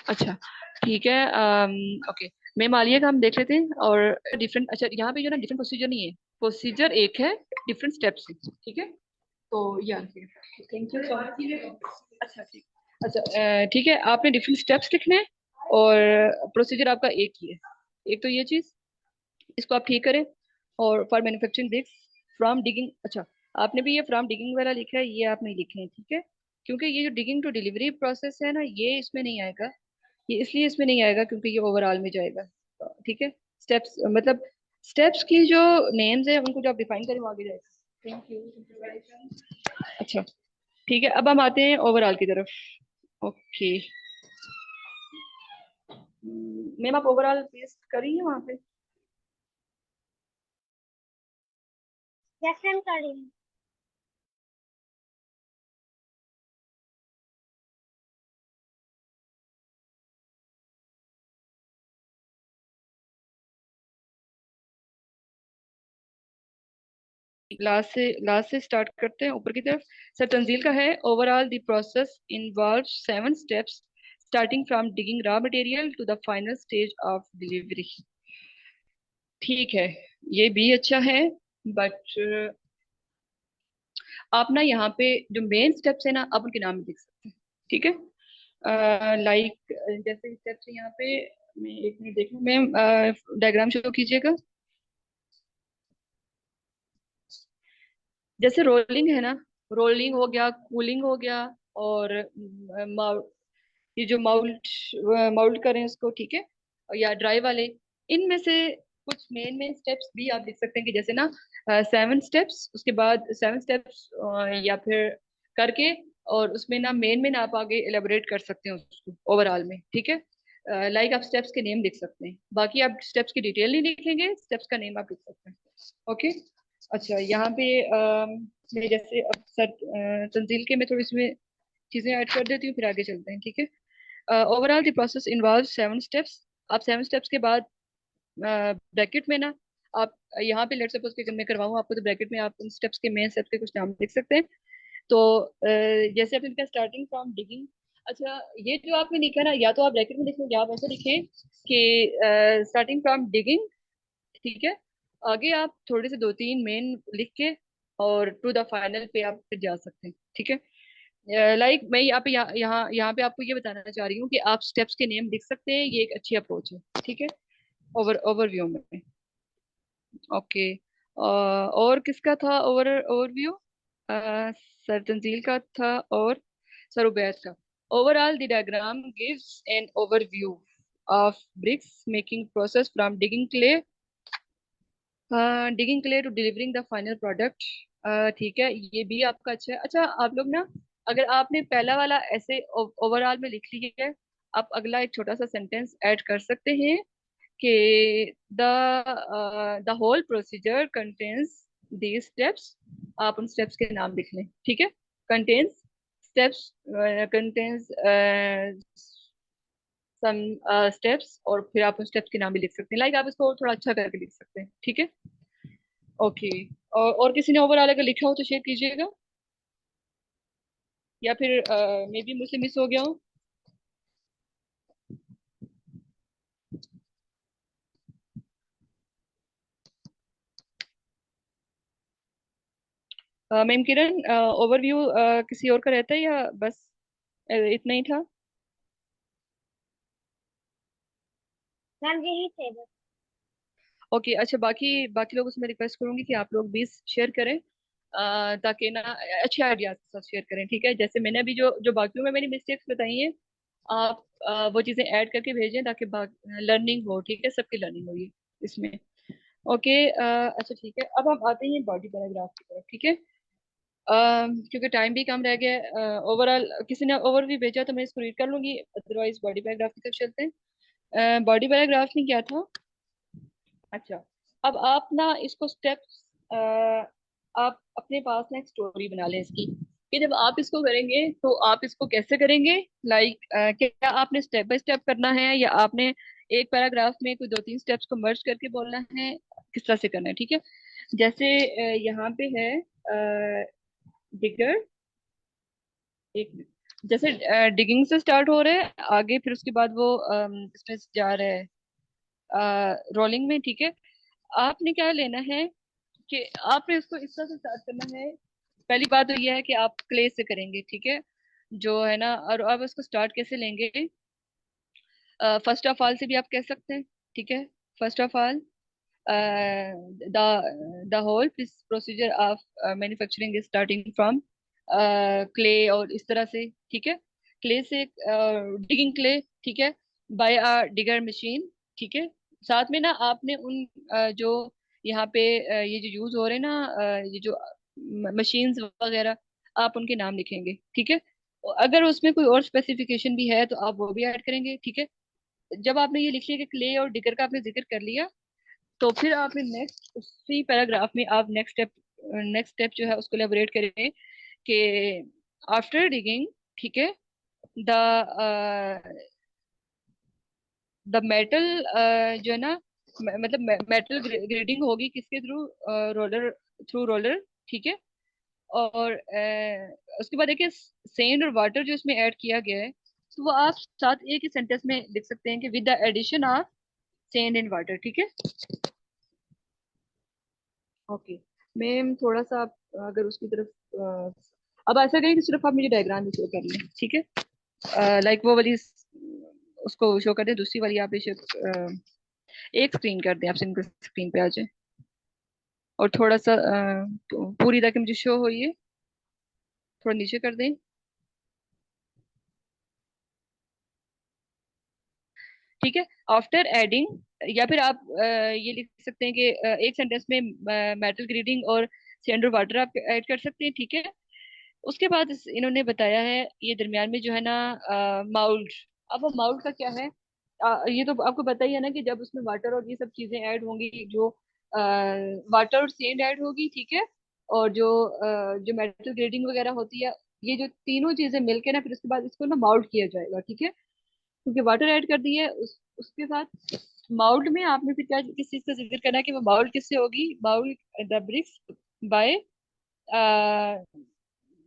Speaker 1: अच्छा ठीक है। ओके, मैं मालिया का हम देख लेते हैं। और डिफरेंट, अच्छा यहाँ पे जो ना डिफरेंट प्रोसीजर नहीं है, प्रोसीजर एक है, डिफरेंट स्टेप्स है, ठीक है। तो यार थैंक यू सो मच। अच्छा ठीक, अच्छा ठीक है, आपने डिफरेंट स्टेप्स लिखने हैं और प्रोसीजर आपका एक ही है। एक तो ये चीज, इसको आप ठीक करें। और for manufacturing bricks from digging, अच्छा आपने भी ये फ्रॉम डिगिंग वाला लिखा है, ये आप नहीं लिखे हैं, ठीक है। क्योंकि ये जो डिगिंग टू डिलीवरी प्रोसेस है ना, ये इसमें नहीं आएगा। ये इसलिए इसमें नहीं आएगा क्योंकि ये ओवरऑल में जाएगा, ठीक है। स्टेप्स मतलब स्टेप्स की जो नेम्स है उनको जो आप डिफाइन करें वो आगे जाएगा। Thank you. अच्छा ठीक है, अब हम आते हैं ओवरऑल की तरफ। ओके मैम, आप ओवरऑल पेस्ट करिए वहाँ पे।
Speaker 5: यस मैम, कर रही हूँ।
Speaker 1: लास्ट से स्टार्ट करते हैं ऊपर की तरफ। सर तंजील का है overall the process involve 7 steps starting from digging raw material to the final stage of delivery. ठीक है, ये भी अच्छा है, बट आप ना यहाँ पे जो मेन स्टेप्स है ना, आप उनके नाम लिख सकते हैं, ठीक है। लाइक जैसे स्टेप्स यहाँ पे, मैं एक मिनट देखूँ मैम, डायग्राम शो कीजिएगा। जैसे रोलिंग है ना, रोलिंग हो गया, कूलिंग हो गया, और ये जो माउल्ट माउल्ट करें उसको, ठीक है। या ड्राई वाले, इनमें से कुछ मेन मेन स्टेप्स भी आप लिख सकते हैं कि जैसे ना 7 स्टेप्स, उसके बाद 7 स्टेप्स या फिर करके, और उसमें ना मेन में आप आगे एलेबोरेट कर सकते हैं उसको ओवरऑल में, ठीक है। लाइक आप स्टेप्स के नेम लिख सकते हैं, बाकी आप स्टेप्स की डिटेल नहीं लिखेंगे, स्टेप्स का नेम आप लिख सकते हैं। ओके। अच्छा यहाँ पे मैं जैसे अब सर तंजील के मैं थोड़ी इसमें चीजें ऐड कर देती हूँ, फिर आगे चलते हैं, ठीक है। Overall the process involve 7 steps. आप 7 स्टेप्स के बाद ब्रैकेट में ना, आप यहाँ पे लेट सपोज कि मैं करवाऊँ आपको, तो ब्रैकेट में आप उन स्टेप्स के मेन स्टेप्स के कुछ नाम लिख सकते हैं। तो जैसे आपने लिखा स्टार्टिंग फ्रॉम डिगिंग। अच्छा ये जो आपने लिखा ना, या तो आप ब्रैकेट में लिखें या आप ऐसे लिखें कि स्टार्टिंग फ्रॉम डिगिंग, ठीक है। आगे आप थोड़े से 2-3 मेन लिख के और टू द फाइनल पे आप फिर जा सकते हैं, ठीक है। लाइक मैं यहाँ पे यहाँ पे आपको ये बताना चाह रही हूँ कि आप स्टेप्स के नेम लिख सकते हैं, ये एक अच्छी अप्रोच है, ठीक है। ओवरव्यू में। ओके, और किसका था ओवरव्यू? सर तंजील का था, और सर उबैद का। Overall the diagram gives an overview of bricks making process from digging clay to delivering the final product. ठीक है, ये भी आपका अच्छा है। अच्छा आप लोग ना, अगर आपने पहला वाला ऐसे ओवरऑल में लिख लिया है, आप अगला एक छोटा सा सेंटेंस ऐड कर सकते हैं कि the whole procedure contains these steps. आप उन स्टेप्स के नाम लिख लें, ठीक है। Contains steps, contains some steps, और फिर आप उन स्टेप्स के नाम भी लिख सकते हैं। लाइक आप इसको थोड़ा अच्छा करके लिख सकते हैं, ठीक है। ओके, और किसी ने ओवरऑल अगर लिखा हो तो शेयर कीजिएगा, या फिर मे बी मुझसे मिस हो गया हो। मैम किरण, ओवरव्यू किसी और का रहता है या बस इतना ही था?
Speaker 5: मैम यही थे बस।
Speaker 1: ओके अच्छा, बाकी बाकी लोगों से मैं रिक्वेस्ट करूंगी कि आप लोग भी शेयर करें, ताकि ना अच्छे आइडियाज के साथ शेयर करें, ठीक है। जैसे मैंने अभी जो जो बाकियों में मेरी मिस्टेक्स बताई हैं, आप वो चीजें ऐड करके भेजें ताकि लर्निंग हो, ठीक है, सबकी लर्निंग हो ये इसमें। ओके, अच्छा ठीक है, अब हम आते हैं बॉडी पैराग्राफ की तरफ, ठीक है। क्योंकि टाइम भी कम रह गया है, ओवरऑल किसी ने ओवरव्यू भेजा तो मैं इसको रीड कर लूंगी, अदरवाइज बॉडी पैराग्राफ की तरफ चलते हैं। बॉडी पैराग्राफ में क्या था? अच्छा, अब आप ना इसको स्टेप्स, आप अपने पास ना एक स्टोरी बना लें इसकी, कि जब आप इसको करेंगे तो आप इसको कैसे करेंगे। लाइक क्या आपने स्टेप बाय स्टेप करना है, या आपने एक पैराग्राफ में कोई दो तीन स्टेप्स को मर्ज करके बोलना है, किस तरह से करना है, ठीक है। जैसे यहाँ पे है डिगर, एक जैसे डिगिंग से स्टार्ट हो रहा है आगे, फिर उसके बाद वो इसमें जा रहा है रोलिंग में, ठीक है। आपने क्या लेना है कि आपने इसको इस तरह से स्टार्ट करना है। पहली बात तो यह है कि आप क्ले से करेंगे, ठीक है, जो है ना। और आप इसको स्टार्ट कैसे लेंगे? फर्स्ट ऑफ ऑल से भी आप कह सकते हैं, ठीक है। First of all, the whole procedure of manufacturing is starting from clay, और इस तरह से, ठीक है। क्ले से डिगिंग क्ले, ठीक है, बाय अ डिगर मशीन, ठीक है। साथ में ना आपने उन जो यहाँ पे ये जो यूज हो रहे हैं ना, ये जो मशीन्स वगैरह, आप उनके नाम लिखेंगे, ठीक है। अगर उसमें कोई और स्पेसिफिकेशन भी है तो आप वो भी ऐड करेंगे, ठीक है। जब आपने ये लिख लिया कि क्ले और डिगर का आपने जिक्र कर लिया, तो फिर आपने नेक्स्ट उसी पैराग्राफ में आप नेक्स्ट स्टेप जो है उसको एलेबोरेट करें कि आफ्टर डिगिंग, ठीक है, द द मेटल जो है ना, मतलब मेटल ग्रेडिंग होगी किसके थ्रू? रोलर, थ्रू रोलर, ठीक है। और उसके बाद देखिए सेंड और वाटर जो इसमें ऐड किया गया है, तो वो आप साथ एक ही सेंटेंस में लिख सकते हैं कि with the addition of sand and water, ठीक है। ओके मैम, थोड़ा सा आप अगर उसकी तरफ अब ऐसा करें कि सिर्फ आप मुझे डायग्राम भी शो कर लें, ठीक है। लाइक वो वाली उसको शो कर दें, दूसरी वाली आप एक स्क्रीन कर दें, आप सिंगल स्क्रीन पे आ जाए, और थोड़ा सा पूरी ताकि मुझे शो हो, ये थोड़ा नीचे कर दें, ठीक है। आफ्टर एडिंग, या फिर आप ये लिख सकते हैं कि एक सेंटेंस में मेटल ग्रेडिंग और सेंडर वाटर आप ऐड कर सकते हैं, ठीक है। उसके बाद इन्होंने बताया है ये दरमियान में जो है ना माउल्ड। अब वो माउल्ड का क्या है? ये तो आपको पता ही है ना कि जब उसमें वाटर और ये सब चीजें ऐड होंगी, जो वाटर और सेंड ऐड होगी, ठीक है, और जो मेटल ग्रेडिंग वगैरह होती है, ये जो तीनों चीजें मिलके ना, फिर उसके बाद इसको ना माउल्ड किया जाएगा, ठीक है। क्योंकि वाटर ऐड कर दिए उसके साथ माउल्ड में आपने फिर क्या किस चीज का जिक्र करना है कि वो माउल्ड किससे होगी? माउल्ड द ब्रिक्स बाय,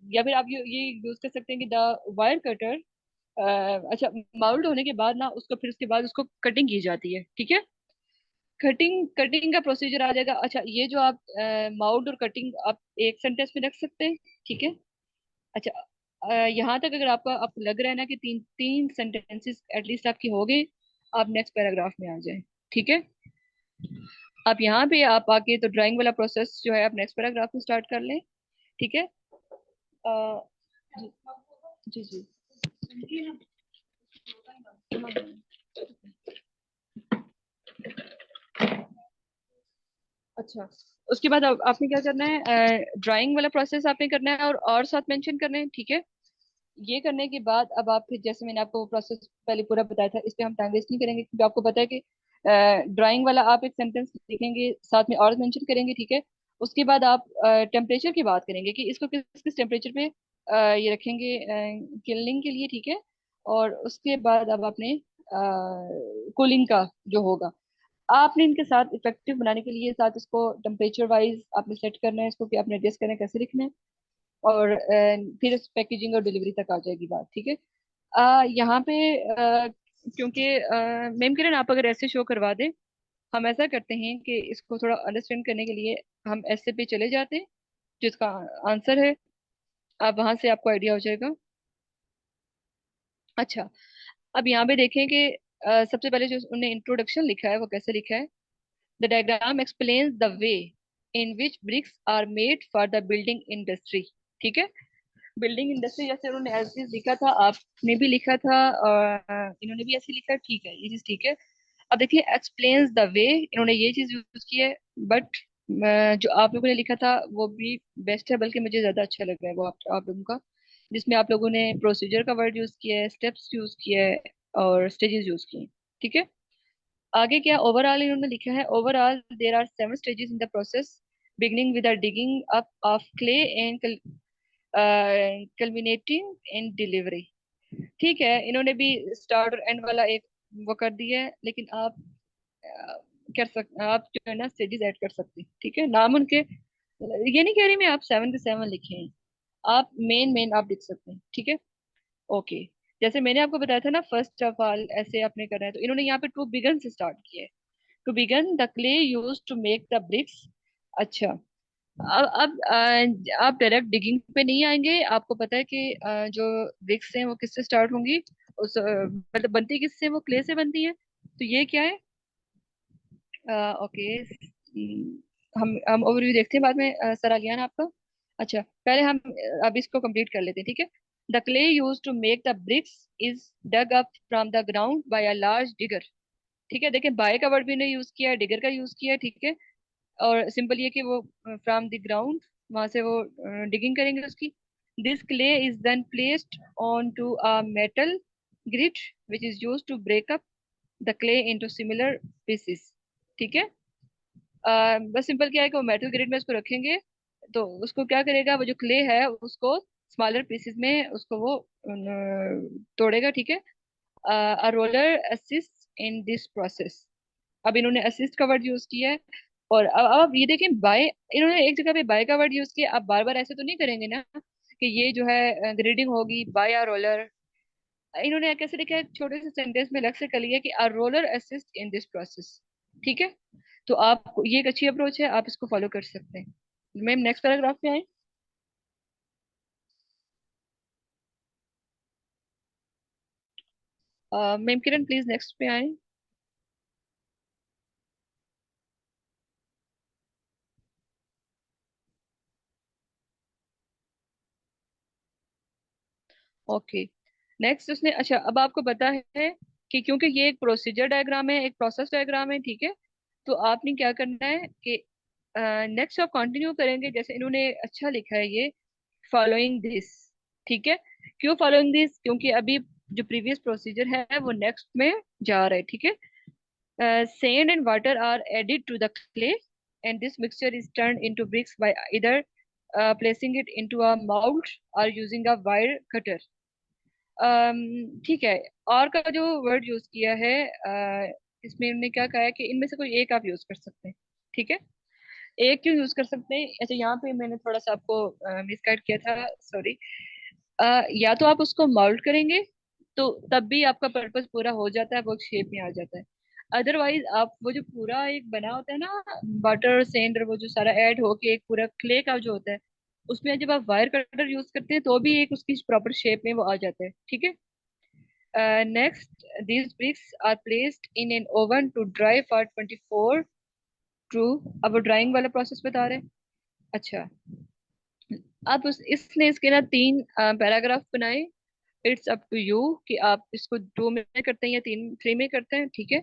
Speaker 1: या फिर आप ये यूज कर सकते हैं कि द वायर कटर। अच्छा, माउल्ड होने के बाद ना उसको फिर उसके बाद उसको कटिंग की जाती है, ठीक है। कटिंग कटिंग का प्रोसीजर आ जाएगा। अच्छा, ये जो आप माउल्ड और कटिंग आप एक सेंटेंस में रख सकते हैं, ठीक है। अच्छा, यहाँ तक अगर आपको लग रहा है ना कि तीन तीन सेंटेंसेस एटलीस्ट आपकी हो गए, आप नेक्स्ट पैराग्राफ में आ जाए, ठीक है। आप यहाँ पे आप आके तो ड्राइंग वाला प्रोसेस जो है आप नेक्स्ट पैराग्राफ में स्टार्ट कर लें, ठीक है। अ, जी जी जी। अच्छा, उसके बाद आपने क्या करना है? ड्राइंग वाला प्रोसेस आपने करना है और साथ मेंशन करना है, ठीक है। ये करने के बाद अब आप फिर, जैसे मैंने आपको प्रोसेस पहले पूरा बताया था, इस पे हम टाइम वेस्ट नहीं करेंगे, क्योंकि आपको पता है कि ड्राइंग वाला आप एक सेंटेंस लिखेंगे, साथ में और मेंशन करेंगे, ठीक है। उसके बाद आप टेम्परेचर की बात करेंगे कि इसको किस किस टेम्परेचर पे ये रखेंगे किलिंग के लिए, ठीक है। और उसके बाद अब आपने कूलिंग का जो होगा, आपने इनके साथ इफेक्टिव बनाने के लिए साथ इसको टेम्परेचर वाइज आपने सेट करना है इसको, कि आपने एडजस्ट करना है कैसे लिखना है। और फिर इस पैकेजिंग और डिलीवरी तक आ जाएगी बात, ठीक है। यहाँ पे क्योंकि मैम किरण, आप अगर ऐसे शो करवा दें, हम ऐसा करते हैं कि इसको थोड़ा अंडरस्टैंड करने के लिए हम ऐसे पे चले जाते हैं, जिसका आंसर है, आप वहां से आपको आइडिया हो जाएगा। अच्छा, अब यहाँ पे देखें कि सबसे पहले जो उन्होंने इंट्रोडक्शन लिखा है वो कैसे लिखा है? The diagram explains the way in which bricks are made for the building industry, ठीक है। बिल्डिंग इंडस्ट्री जैसे उन्होंने एज इट लिखा था, आपने भी लिखा था और इन्होंने भी ऐसे लिखा, ठीक है, ये चीज ठीक है। अब देखिए, एक्सप्लेन्स द वे, इन्होंने ये चीज यूज की है, बट जो आप लोगों ने लिखा था वो भी बेस्ट है, बल्कि मुझे ज्यादा अच्छा लग रहा है वो आप लोगों का, जिसमें आप लोगों ने प्रोसीजर का वर्ड यूज किया है, स्टेप्स यूज किया है और स्टेजेस यूज किए हैं, ठीक है। आगे क्या ओवरऑल इन्होंने लिखा है, overall there are 7 stages in the process, beginning with the digging up of clay and culminating in delivery. ठीक है, इन्होंने भी स्टार्ट और एंड वाला एक वो कर दिया है, लेकिन आप कर सकते, आप जो है ना स्टेजेस ऐड कर सकते हैं, ठीक है। नाम उनके, ये नहीं कह रही मैं आप 7 के 7 लिखे हैं, आप मेन मेन आप लिख सकते हैं, ठीक है। ओके, जैसे मैंने आपको बताया था ना, फर्स्ट ऑफ ऑल ऐसे आपने करना है, तो इन्होंने यहाँ पे टू बिगन से स्टार्ट किया है। To begin the clay use to make the bricks. अच्छा, आप डायरेक्ट डिगिंग पे नहीं आएंगे, आपको पता है कि जो ब्रिक्स हैं वो किससे स्टार्ट होंगी, उस मतलब बनती किससे, वो क्ले से बनती है। तो ये क्या है, ओके, हम ओवरव्यू देखते हैं बाद में, सर आलियान आपका। अच्छा, पहले हम अब इसको कंप्लीट कर लेते हैं, ठीक है। The clay use to make the bricks is dug up from the ground by a large digger. ठीक है, देखिए बाय का वर्ड भी नहीं यूज किया है, डिगर का यूज किया है, ठीक है। और सिंपल ये कि वो फ्रॉम द ग्राउंड, वहां से वो डिगिंग करेंगे उसकी। This clay is then placed on to a metal grit which is use to break up the clay into similar pieces, ठीक है। बस सिंपल क्या है कि वो मेटल ग्रिड में उसको रखेंगे, तो उसको क्या करेगा, वो जो क्ले है उसको स्मॉलर पीसेस में उसको वो तोड़ेगा, ठीक है। A roller assist in this process. अब इन्होंने असिस्ट का वर्ड यूज किया है, और अब ये देखें बाय, इन्होंने एक जगह पे बाय का वर्ड यूज किया, आप बार बार ऐसे तो नहीं करेंगे ना कि ये जो है ग्रेडिंग होगी बाय अ रोलर। इन्होंने कैसे लिखा है, छोटे से सेंटेंस में अलग से कर लिया कि a roller assist in this process, ठीक है। तो आप, ये एक अच्छी अप्रोच है, आप इसको फॉलो कर सकते हैं। मैम नेक्स्ट पैराग्राफ पे आए। मैम किरण प्लीज नेक्स्ट पे आए। ओके, नेक्स्ट उसने, अच्छा अब आपको पता है कि क्योंकि ये एक प्रोसीजर डायग्राम है, एक प्रोसेस डायग्राम है, ठीक है। तो आपने क्या करना है कि नेक्स्ट आप कंटिन्यू करेंगे, जैसे इन्होंने अच्छा लिखा है ये, फॉलोइंग दिस, ठीक है। क्यों फॉलोइंग दिस, क्योंकि अभी जो प्रीवियस प्रोसीजर है वो नेक्स्ट में जा रहा है, ठीक है। Sand and water are added to the clay, and this mixture is turned into bricks by either placing it into a mold or using a wire cutter. ठीक है, और का जो वर्ड यूज किया है, इसमें उन्होंने क्या कहा है कि इनमें से कोई एक आप यूज कर सकते हैं, ठीक है। एक क्यों यूज कर सकते हैं, अच्छा यहाँ पे मैंने थोड़ा सा आपको मिसगाइड किया था, सॉरी। या तो आप उसको मोल्ड करेंगे, तो तब भी आपका पर्पस पूरा हो जाता है, वो शेप में आ जाता है। अदरवाइज आप वो जो पूरा एक बना होता है ना, वाटर और सैंड और वो जो सारा ऐड होके एक पूरा क्ले का जो होता है, उसमें जब आप वायर कटर यूज करते हैं तो भी एक उसकी प्रॉपर शेप में वो आ जाता है, ठीक है। Next, these bricks are placed in an oven to dry for 24 true. अब वो ड्राइंग वाला प्रोसेस बता रहे हैं। अच्छा, अब इसने इसके ना 3 पैराग्राफ बनाए। इट्स अप टू यू कि आप इसको 2 में करते हैं या 3 में करते हैं, ठीक है।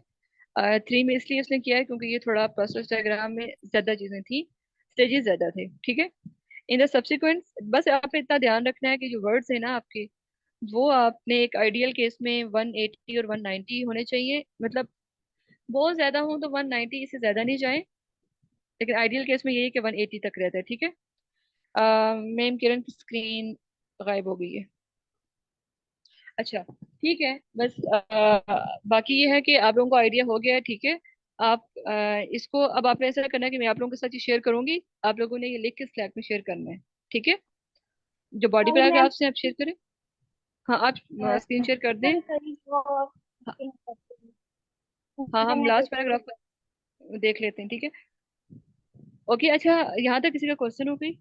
Speaker 1: 3 में इसलिए इसने किया है क्योंकि ये थोड़ा प्रोसेस डायग्राम में ज्यादा चीजें थी, स्टेजेस ज्यादा थे, ठीक है। इन द सब्सिक्वेंट, बस आपको इतना ध्यान रखना है कि जो वर्ड्स है ना आपके, वो आपने एक आइडियल केस में 180 और 190 होने चाहिए, मतलब बहुत ज्यादा हो तो 190, इससे ज्यादा नहीं जाए, लेकिन आइडियल केस में ये है कि 180 तक रहता है, ठीक है। मैम किरण की स्क्रीन गायब हो गई है। अच्छा, ठीक है, बस बाकी ये है कि आप लोगों को आइडिया हो गया है, ठीक है। आप इसको, अब आपने ऐसा करना है कि मैं आप लोगों के साथ ये शेयर करूंगी, आप लोगों ने ये लिख के स्लैक में शेयर करना है, ठीक है। जो बॉडी
Speaker 5: सॉरी मैम,
Speaker 1: पैराग्राफ से आप शेयर करें, हाँ आप स्क्रीन शेयर कर दें।
Speaker 5: सॉरी सॉरी वो
Speaker 1: हाँ,
Speaker 5: स्किप करती
Speaker 1: हाँ,
Speaker 5: हूँ।
Speaker 1: हम
Speaker 5: मैं
Speaker 1: लास्ट
Speaker 5: पेपर
Speaker 1: पैराग्राफ देख लेते हैं, ठीक है। ओके, अच्छा, यहाँ तक किसी का क्वेश्चन हो गई।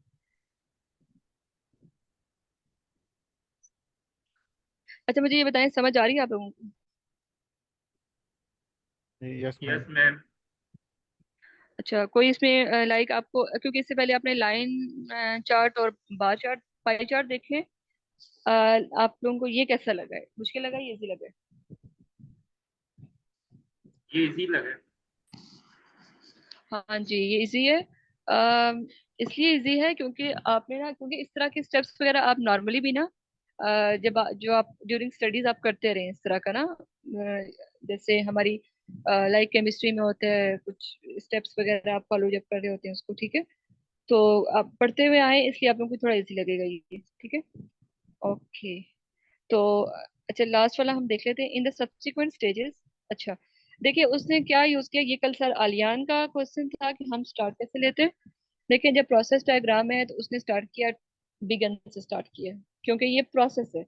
Speaker 1: अच्छा, मुझे ये बताएं, समझ आ रही है आप लोगों को।
Speaker 8: Yes
Speaker 2: yes
Speaker 8: ma'am.
Speaker 2: मैम।
Speaker 1: अच्छा, कोई इसमें लाइक आपको, क्योंकि इससे पहले आपने लाइन चार्ट और बार चार्ट, पाई चार्ट देखे, आप लोगों को ये कैसा लगा है, मुश्किल लगा है, इजी लगा है?
Speaker 2: ये इजी लगा।
Speaker 1: हाँ जी, ये इजी है। अम, इसलिए इजी है क्योंकि आपने ना, क्योंकि इस तरह के स्टेप्स वगैरह आप नॉर्मली भी ना जो आप ड्यूरिंग स्टडीज आप करते रहे इस तरह का ना, जैसे हमारी लाइक केमिस्ट्री में होते हैं कुछ स्टेप्स वगैरह, आप फॉलो जब कर रहे होते हैं उसको, ठीक है। तो आप पढ़ते हुए आए इसलिए आप लोगों को थोड़ा इजी लगेगा ये, ठीक है। ओके। तो अच्छा, लास्ट वाला हम देख लेते हैं, इन द सब्सिक्वेंट स्टेजेस। अच्छा, देखिए उसने क्या यूज किया, ये कल सर आलियान का क्वेश्चन था कि हम स्टार्ट कैसे लेते हैं। देखिए जब प्रोसेस डायग्राम है तो उसने स्टार्ट किया, बिगन से स्टार्ट किया, क्योंकि ये प्रोसेस है।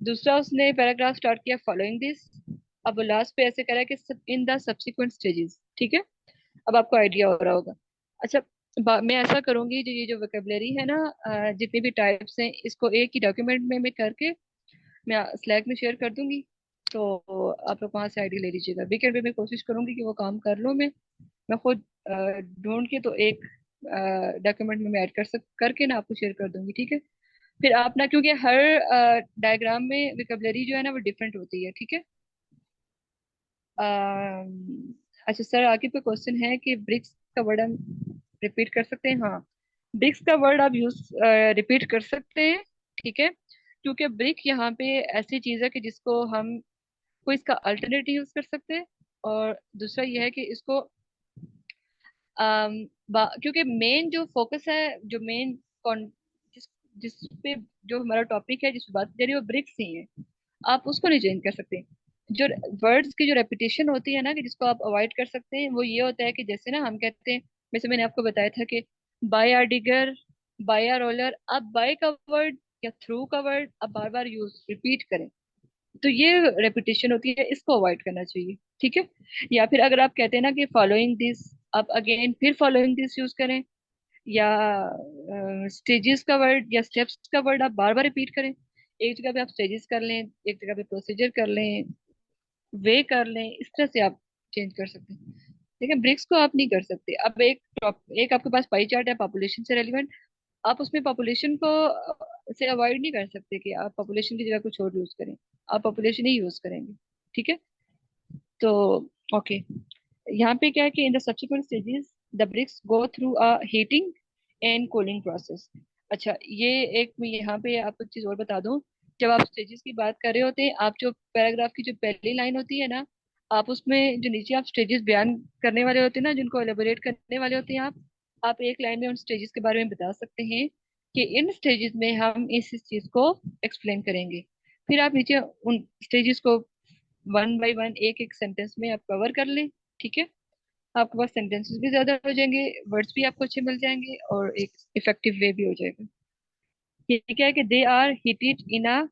Speaker 1: दूसरा उसने पैराग्राफ स्टार्ट किया फॉलोइंग दिस। अब लास्ट पे ऐसे करा है कि इन द सब्सिक्वेंट स्टेजेस, ठीक है। अब आपको आइडिया हो रहा होगा। अच्छा, मैं ऐसा करूंगी, जो ये जो वोकेबलरी है ना, जितनी भी टाइप्स हैं, इसको एक ही डॉक्यूमेंट में मैं करके मैं स्लैक में शेयर कर दूंगी। तो आप लोग वहाँ से आईडी ले लीजिएगा। वीकेंड पे मैं कोशिश करूंगी कि वो काम कर लूँ मैं खुद ढूंढ के, तो एक डॉक्यूमेंट में मैं ऐड करके ना आपको शेयर कर दूंगी, ठीक है। फिर आप ना, क्योंकि हर डायग्राम में विकेबलरी जो है ना वो डिफरेंट होती है, ठीक है। अच्छा सर, आगे पे क्वेश्चन है कि ब्रिक्स का वर्ड हम रिपीट कर सकते हैं? हाँ, ब्रिक्स का वर्ड आप यूज रिपीट कर सकते हैं, ठीक है। क्योंकि ब्रिक यहाँ पे ऐसी चीज है कि जिसको हम कोई इसका अल्टरनेटिव यूज कर सकते हैं। और दूसरा ये है कि इसको क्योंकि मेन जो फोकस है, जो मेन जिस जिस पे जो हमारा टॉपिक है, जिस पे बात करी, वो ब्रिक्स ही है। आप उसको नहीं चेंज कर सकते। जो वर्ड्स की जो रेपिटेशन होती है ना, कि जिसको आप अवॉइड कर सकते हैं, वो ये होता है कि जैसे ना हम कहते हैं, जैसे मैंने आपको बताया था कि by a digger, by a roller, आप बाय का वर्ड या थ्रू का वर्ड आप बार बार यूज रिपीट करें, तो ये रेपिटेशन होती है, इसको अवॉइड करना चाहिए, ठीक है। या फिर अगर आप कहते हैं ना कि फॉलोइंग दिस, आप अगेन फिर फॉलोइंग दिस यूज करें, या स्टेजेस का वर्ड या स्टेप्स का वर्ड आप बार बार रिपीट करें। एक जगह पे आप स्टेजेस कर लें, एक जगह पे प्रोसीजर कर लें, वे कर लें, इस तरह से आप चेंज कर सकते हैं। लेकिन ब्रिक्स को आप नहीं कर सकते। अब एक आपके पास पाई चार्ट है पॉपुलेशन से रेलिवेंट, आप उसमें पॉपुलेशन को से अवॉइड नहीं कर सकते कि आप पॉपुलेशन की जगह कुछ और यूज करें। आप पॉपुलेशन ही यूज करेंगे, ठीक है। तो ओके, यहाँ पे क्या है कि in the subsequent stages the bricks go through a heating and cooling process. अच्छा, ये एक मैं यहाँ पे आपको एक चीज और बता दूं। जब आप स्टेजेस की बात कर रहे होते हैं, आप जो पैराग्राफ की जो पहली लाइन होती है ना, आप उसमें जो नीचे आप स्टेजेस बयान करने वाले होते हैं ना, जिनको एलेबोरेट करने वाले होते हैं, आप एक लाइन में उन स्टेजेस के बारे में बता सकते हैं कि इन स्टेजेस में हम इस चीज को एक्सप्लेन करेंगे। फिर आप नीचे उन स्टेजेस को वन बाय वन, एक एक सेंटेंस में आप कवर कर लें, ठीक है। आपके पास सेंटेंसेस भी ज्यादा हो जाएंगे, वर्ड्स भी आपको अच्छे मिल जाएंगे, और एक इफेक्टिव वे भी हो जाएगा। ये क्या है कि they are heated in a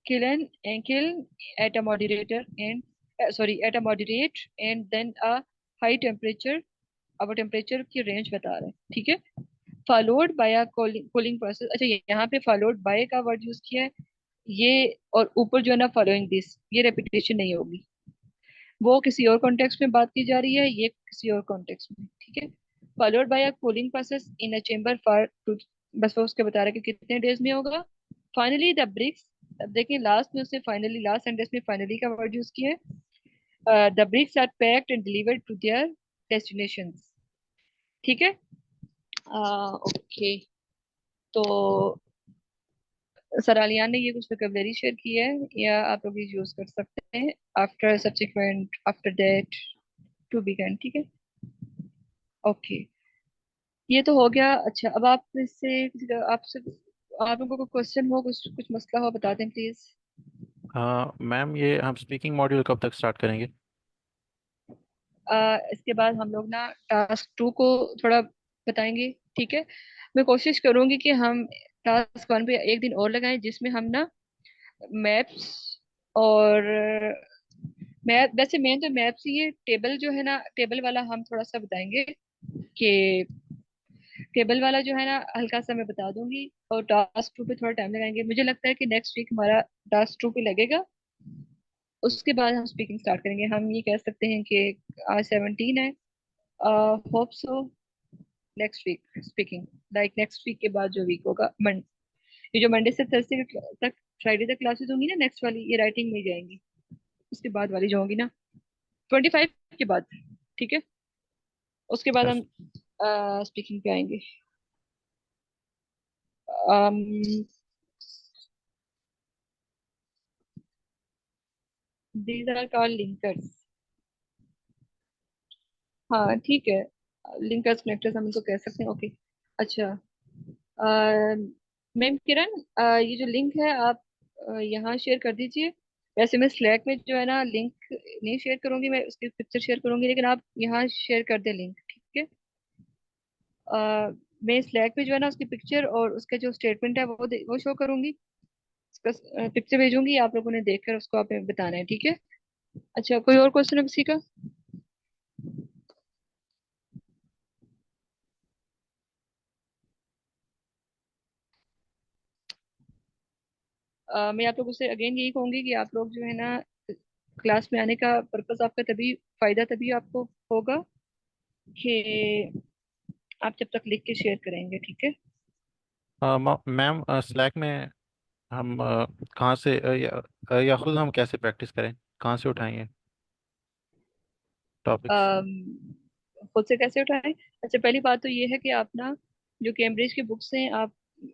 Speaker 1: kiln at a moderator and at a moderate and then a high temperature। अब टेम्परेचर की रेंज बता रहे हैं, ठीक है। Followed by a cooling process. अच्छा, यहाँ पे फॉलोड बाय का वर्ड यूज किया है ये, और ऊपर जो है ना फॉलोइंग दिस, ये रेपिटेशन नहीं होगी। वो किसी और कॉन्टेक्स्ट में बात की जा रही है, ये किसी और कॉन्टेक्स्ट में, ठीक है। Followed by a cooling process in a chamber for two, बस वो उसके बता रहा है कि कितने डेज में होगा। फाइनली द ब्रिक्स, अब देखिए लास्ट में उसने फाइनली, लास्ट सेंटेंस में फाइनली का वर्ड यूज किया है। The bricks are packed and delivered to their destinations, ठीक है। ओके। तो सर आलियान ने ये कुछ वोकेबलरी शेयर की है, या आप लोग ये यूज कर सकते हैं। After subsequent, after that, to begin, ठीक है। ओके, ये तो हो गया। अच्छा, अब आप इससे आपसे, आप लोगों को क्वेश्चन हो, कुछ कुछ मसला हो, बता दें प्लीज।
Speaker 8: हाँ मैम, ये हम स्पीकिंग मॉड्यूल कब तक स्टार्ट करेंगे?
Speaker 1: इसके बाद हम लोग ना टास्क 2 को थोड़ा बताएंगे, ठीक है। मैं कोशिश करूंगी कि हम टास्क 1 पे एक दिन और लगाएं, जिसमें हम ना मैप्स और मैप, वैसे मेन तो मैप्स ही है। टेबल जो है ना, टेबल वाला हम थोड़ा सा बताएंगे कि टेबल वाला जो है ना हल्का सा मैं बता दूंगी। और टास्क 2 पे थोड़ा टाइम लगाएंगे, मुझे लगता है कि नेक्स्ट वीक हमारा टास्क 2 पे लगेगा। उसके बाद हम स्पीकिंग स्टार्ट करेंगे। हम ये कह सकते हैं कि आज 17 है, hope so next week speaking, like next week के बाद जो वीक होगा, ये जो मंडे से थर्सडे तक, फ्राइडे तक क्लासेस होंगी ना नेक्स्ट वाली, ये राइटिंग में ही जाएंगी। उसके बाद वाली जो होगी ना 25 के बाद, ठीक है, उसके बाद हम
Speaker 8: यस।
Speaker 1: स्पीकिंग पे आएंगे। These are called linkers. हाँ ठीक है, लिंकर्स कनेक्टर्स हम इनको कह सकते हैं, ओके। अच्छा, मैम किरण, ये जो लिंक है आप यहाँ शेयर कर दीजिए। वैसे मैं स्लैक में जो है ना लिंक नहीं शेयर करूंगी, मैं उसकी पिक्चर शेयर करूंगी, लेकिन आप यहाँ शेयर कर दें लिंक, ठीक है। मैं स्लैक पे जो है ना उसकी पिक्चर और उसका जो स्टेटमेंट है वो शो करूंगी। उसका पिक्चर भेजूंगी, आप लोगों ने देखकर उसको आप बताना है, ठीक है। अच्छा, कोई और क्वेश्चन है किसी का? मैं आप लोगों से अगेन यही कहूंगी कि आप लोग जो है ना क्लास में आने का पर्पस आपका तभी, फायदा तभी आपको होगा कि आप जब तक लिख के शेयर करेंगे, ठीक है।
Speaker 8: मैम स्लैक में हम कहाँ से या खुद हम कैसे प्रैक्टिस करें, कहाँ से उठाएंगे टॉपिक्स?
Speaker 1: खुद से कैसे उठाएं? अच्छा, पहली बात तो ये है कि आप ना जो कैम्ब्रिज की बुक्स हैं आप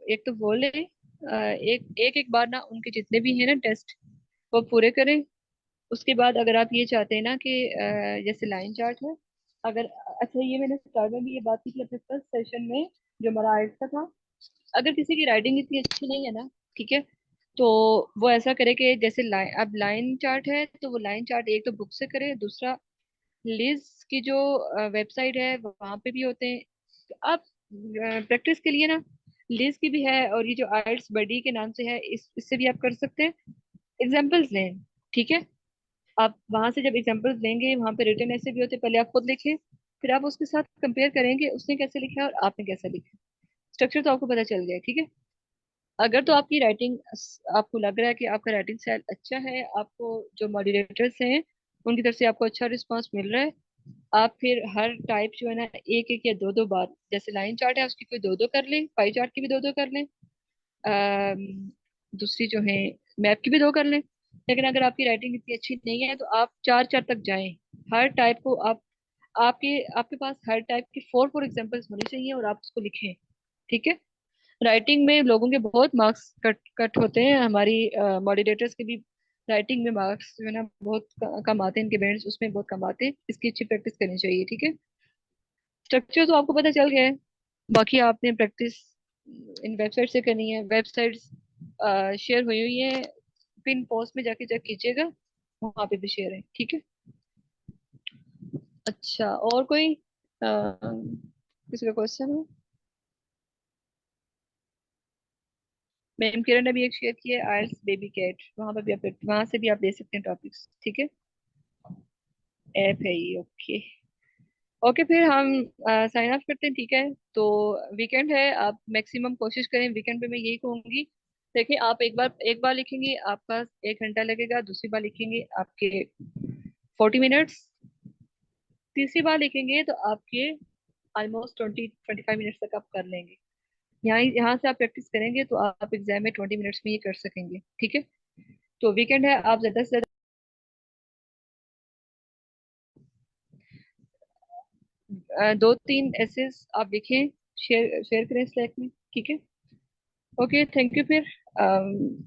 Speaker 1: एक तो वो लें, एक बार ना उनके जितने भी हैं ना टेस्ट वो पूरे करें। उसके बाद अगर आप ये चाहते हैं ना कि जैसे लाइन चार्ट है, अगर, अच्छा ये मैंने स्टार्ट में भी ये बात की थी अपने फर्स्ट सेशन में जो हमारा आर्ट्स का था, अगर किसी की राइटिंग इतनी अच्छी नहीं है ना, ठीक है, तो वो ऐसा करे कि जैसे लाइन, अब लाइन चार्ट है तो वो लाइन चार्ट एक तो बुक से करे, दूसरा लिज की जो वेबसाइट है वहां पे भी होते हैं। तो आप प्रैक्टिस के लिए ना लिज की भी है, और ये जो आर्ट्स बडी के नाम से है इससे भी आप कर सकते हैं। एग्जाम्पल्स लें, ठीक है। आप वहां से जब एग्जाम्पल्स लेंगे वहां पे रिटर्न ऐसे भी होते हैं, पहले आप खुद लिखें, फिर आप उसके साथ कंपेयर करेंगे उसने कैसे लिखा है और आपने कैसा लिखा है। स्ट्रक्चर तो आपको पता चल गया है, ठीक है। अगर तो आपकी राइटिंग, आपको लग रहा है कि आपका राइटिंग स्टाइल अच्छा है, आपको जो मॉडरेटर्स हैं उनकी तरफ से आपको अच्छा रिस्पांस मिल रहा है, आप फिर हर टाइप जो है ना एक एक या दो दो बार, जैसे लाइन चार्ट है उसकी कोई दो दो कर लें, पाई चार्ट की भी दो दो कर लें, दूसरी जो है मैप की भी दो कर लें। लेकिन अगर आपकी राइटिंग इतनी अच्छी नहीं है तो आप चार चार तक जाएं। हर टाइप को आप, आपके आपके पास हर टाइप के फोर फोर एग्जांपल्स होने चाहिए और आप उसको लिखें, ठीक है। राइटिंग में लोगों के बहुत मार्क्स कट कट होते हैं, हमारी मॉडरेटर्स के भी राइटिंग में मार्क्स जो है ना बहुत कम आते हैं, इनके बैंड्स उसमें बहुत कम आते हैं, इसकी अच्छी प्रैक्टिस करनी चाहिए, ठीक है। स्ट्रक्चर तो आपको पता चल गया है, बाकी आपने प्रैक्टिस इन वेबसाइट से करनी है। वेबसाइट्स शेयर हुई हुई है, पिन पोस्ट में जाके चेक कीजिएगा, वहां पे भी शेयर है, ठीक है। अच्छा, और कोई किसी का क्वेश्चन हो? मैम किरण ने भी एक शेयर किया है आयल्स बेबी कैट, वहां पर भी आप, वहां से भी आप दे सकते हैं टॉपिक्स, ठीक है। ऐप है ये, ओके। ओके, फिर हम साइन ऑफ करते हैं, ठीक है। तो वीकेंड है, आप मैक्सिमम कोशिश करें वीकेंड पे, मैं यही कहूंगी। देखिए, आप एक बार लिखेंगे आपका 1 घंटा लगेगा, दूसरी बार लिखेंगे आपके 40 मिनट्स, तीसरी बार लिखेंगे तो आपके ऑलमोस्ट 20-25 मिनट्स तक आप कर लेंगे। यहाँ यहाँ से आप प्रैक्टिस करेंगे तो आप एग्जाम में 20 मिनट्स में ये कर सकेंगे, ठीक है। तो वीकेंड है, आप ज्यादा से ज्यादा 2-3 एसेस आप लिखें, शेयर शेयर करें स्लैक में, ठीक है। ओके, थैंक यू फिर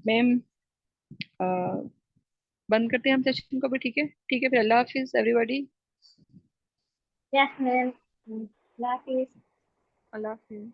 Speaker 1: मैम, बंद करते हैं हम सेशन को भी, ठीक है। ठीक है, फिर अल्लाह हाफिज everybody.
Speaker 5: Yes, ma'am. That is
Speaker 1: अल्लाह हाफिज।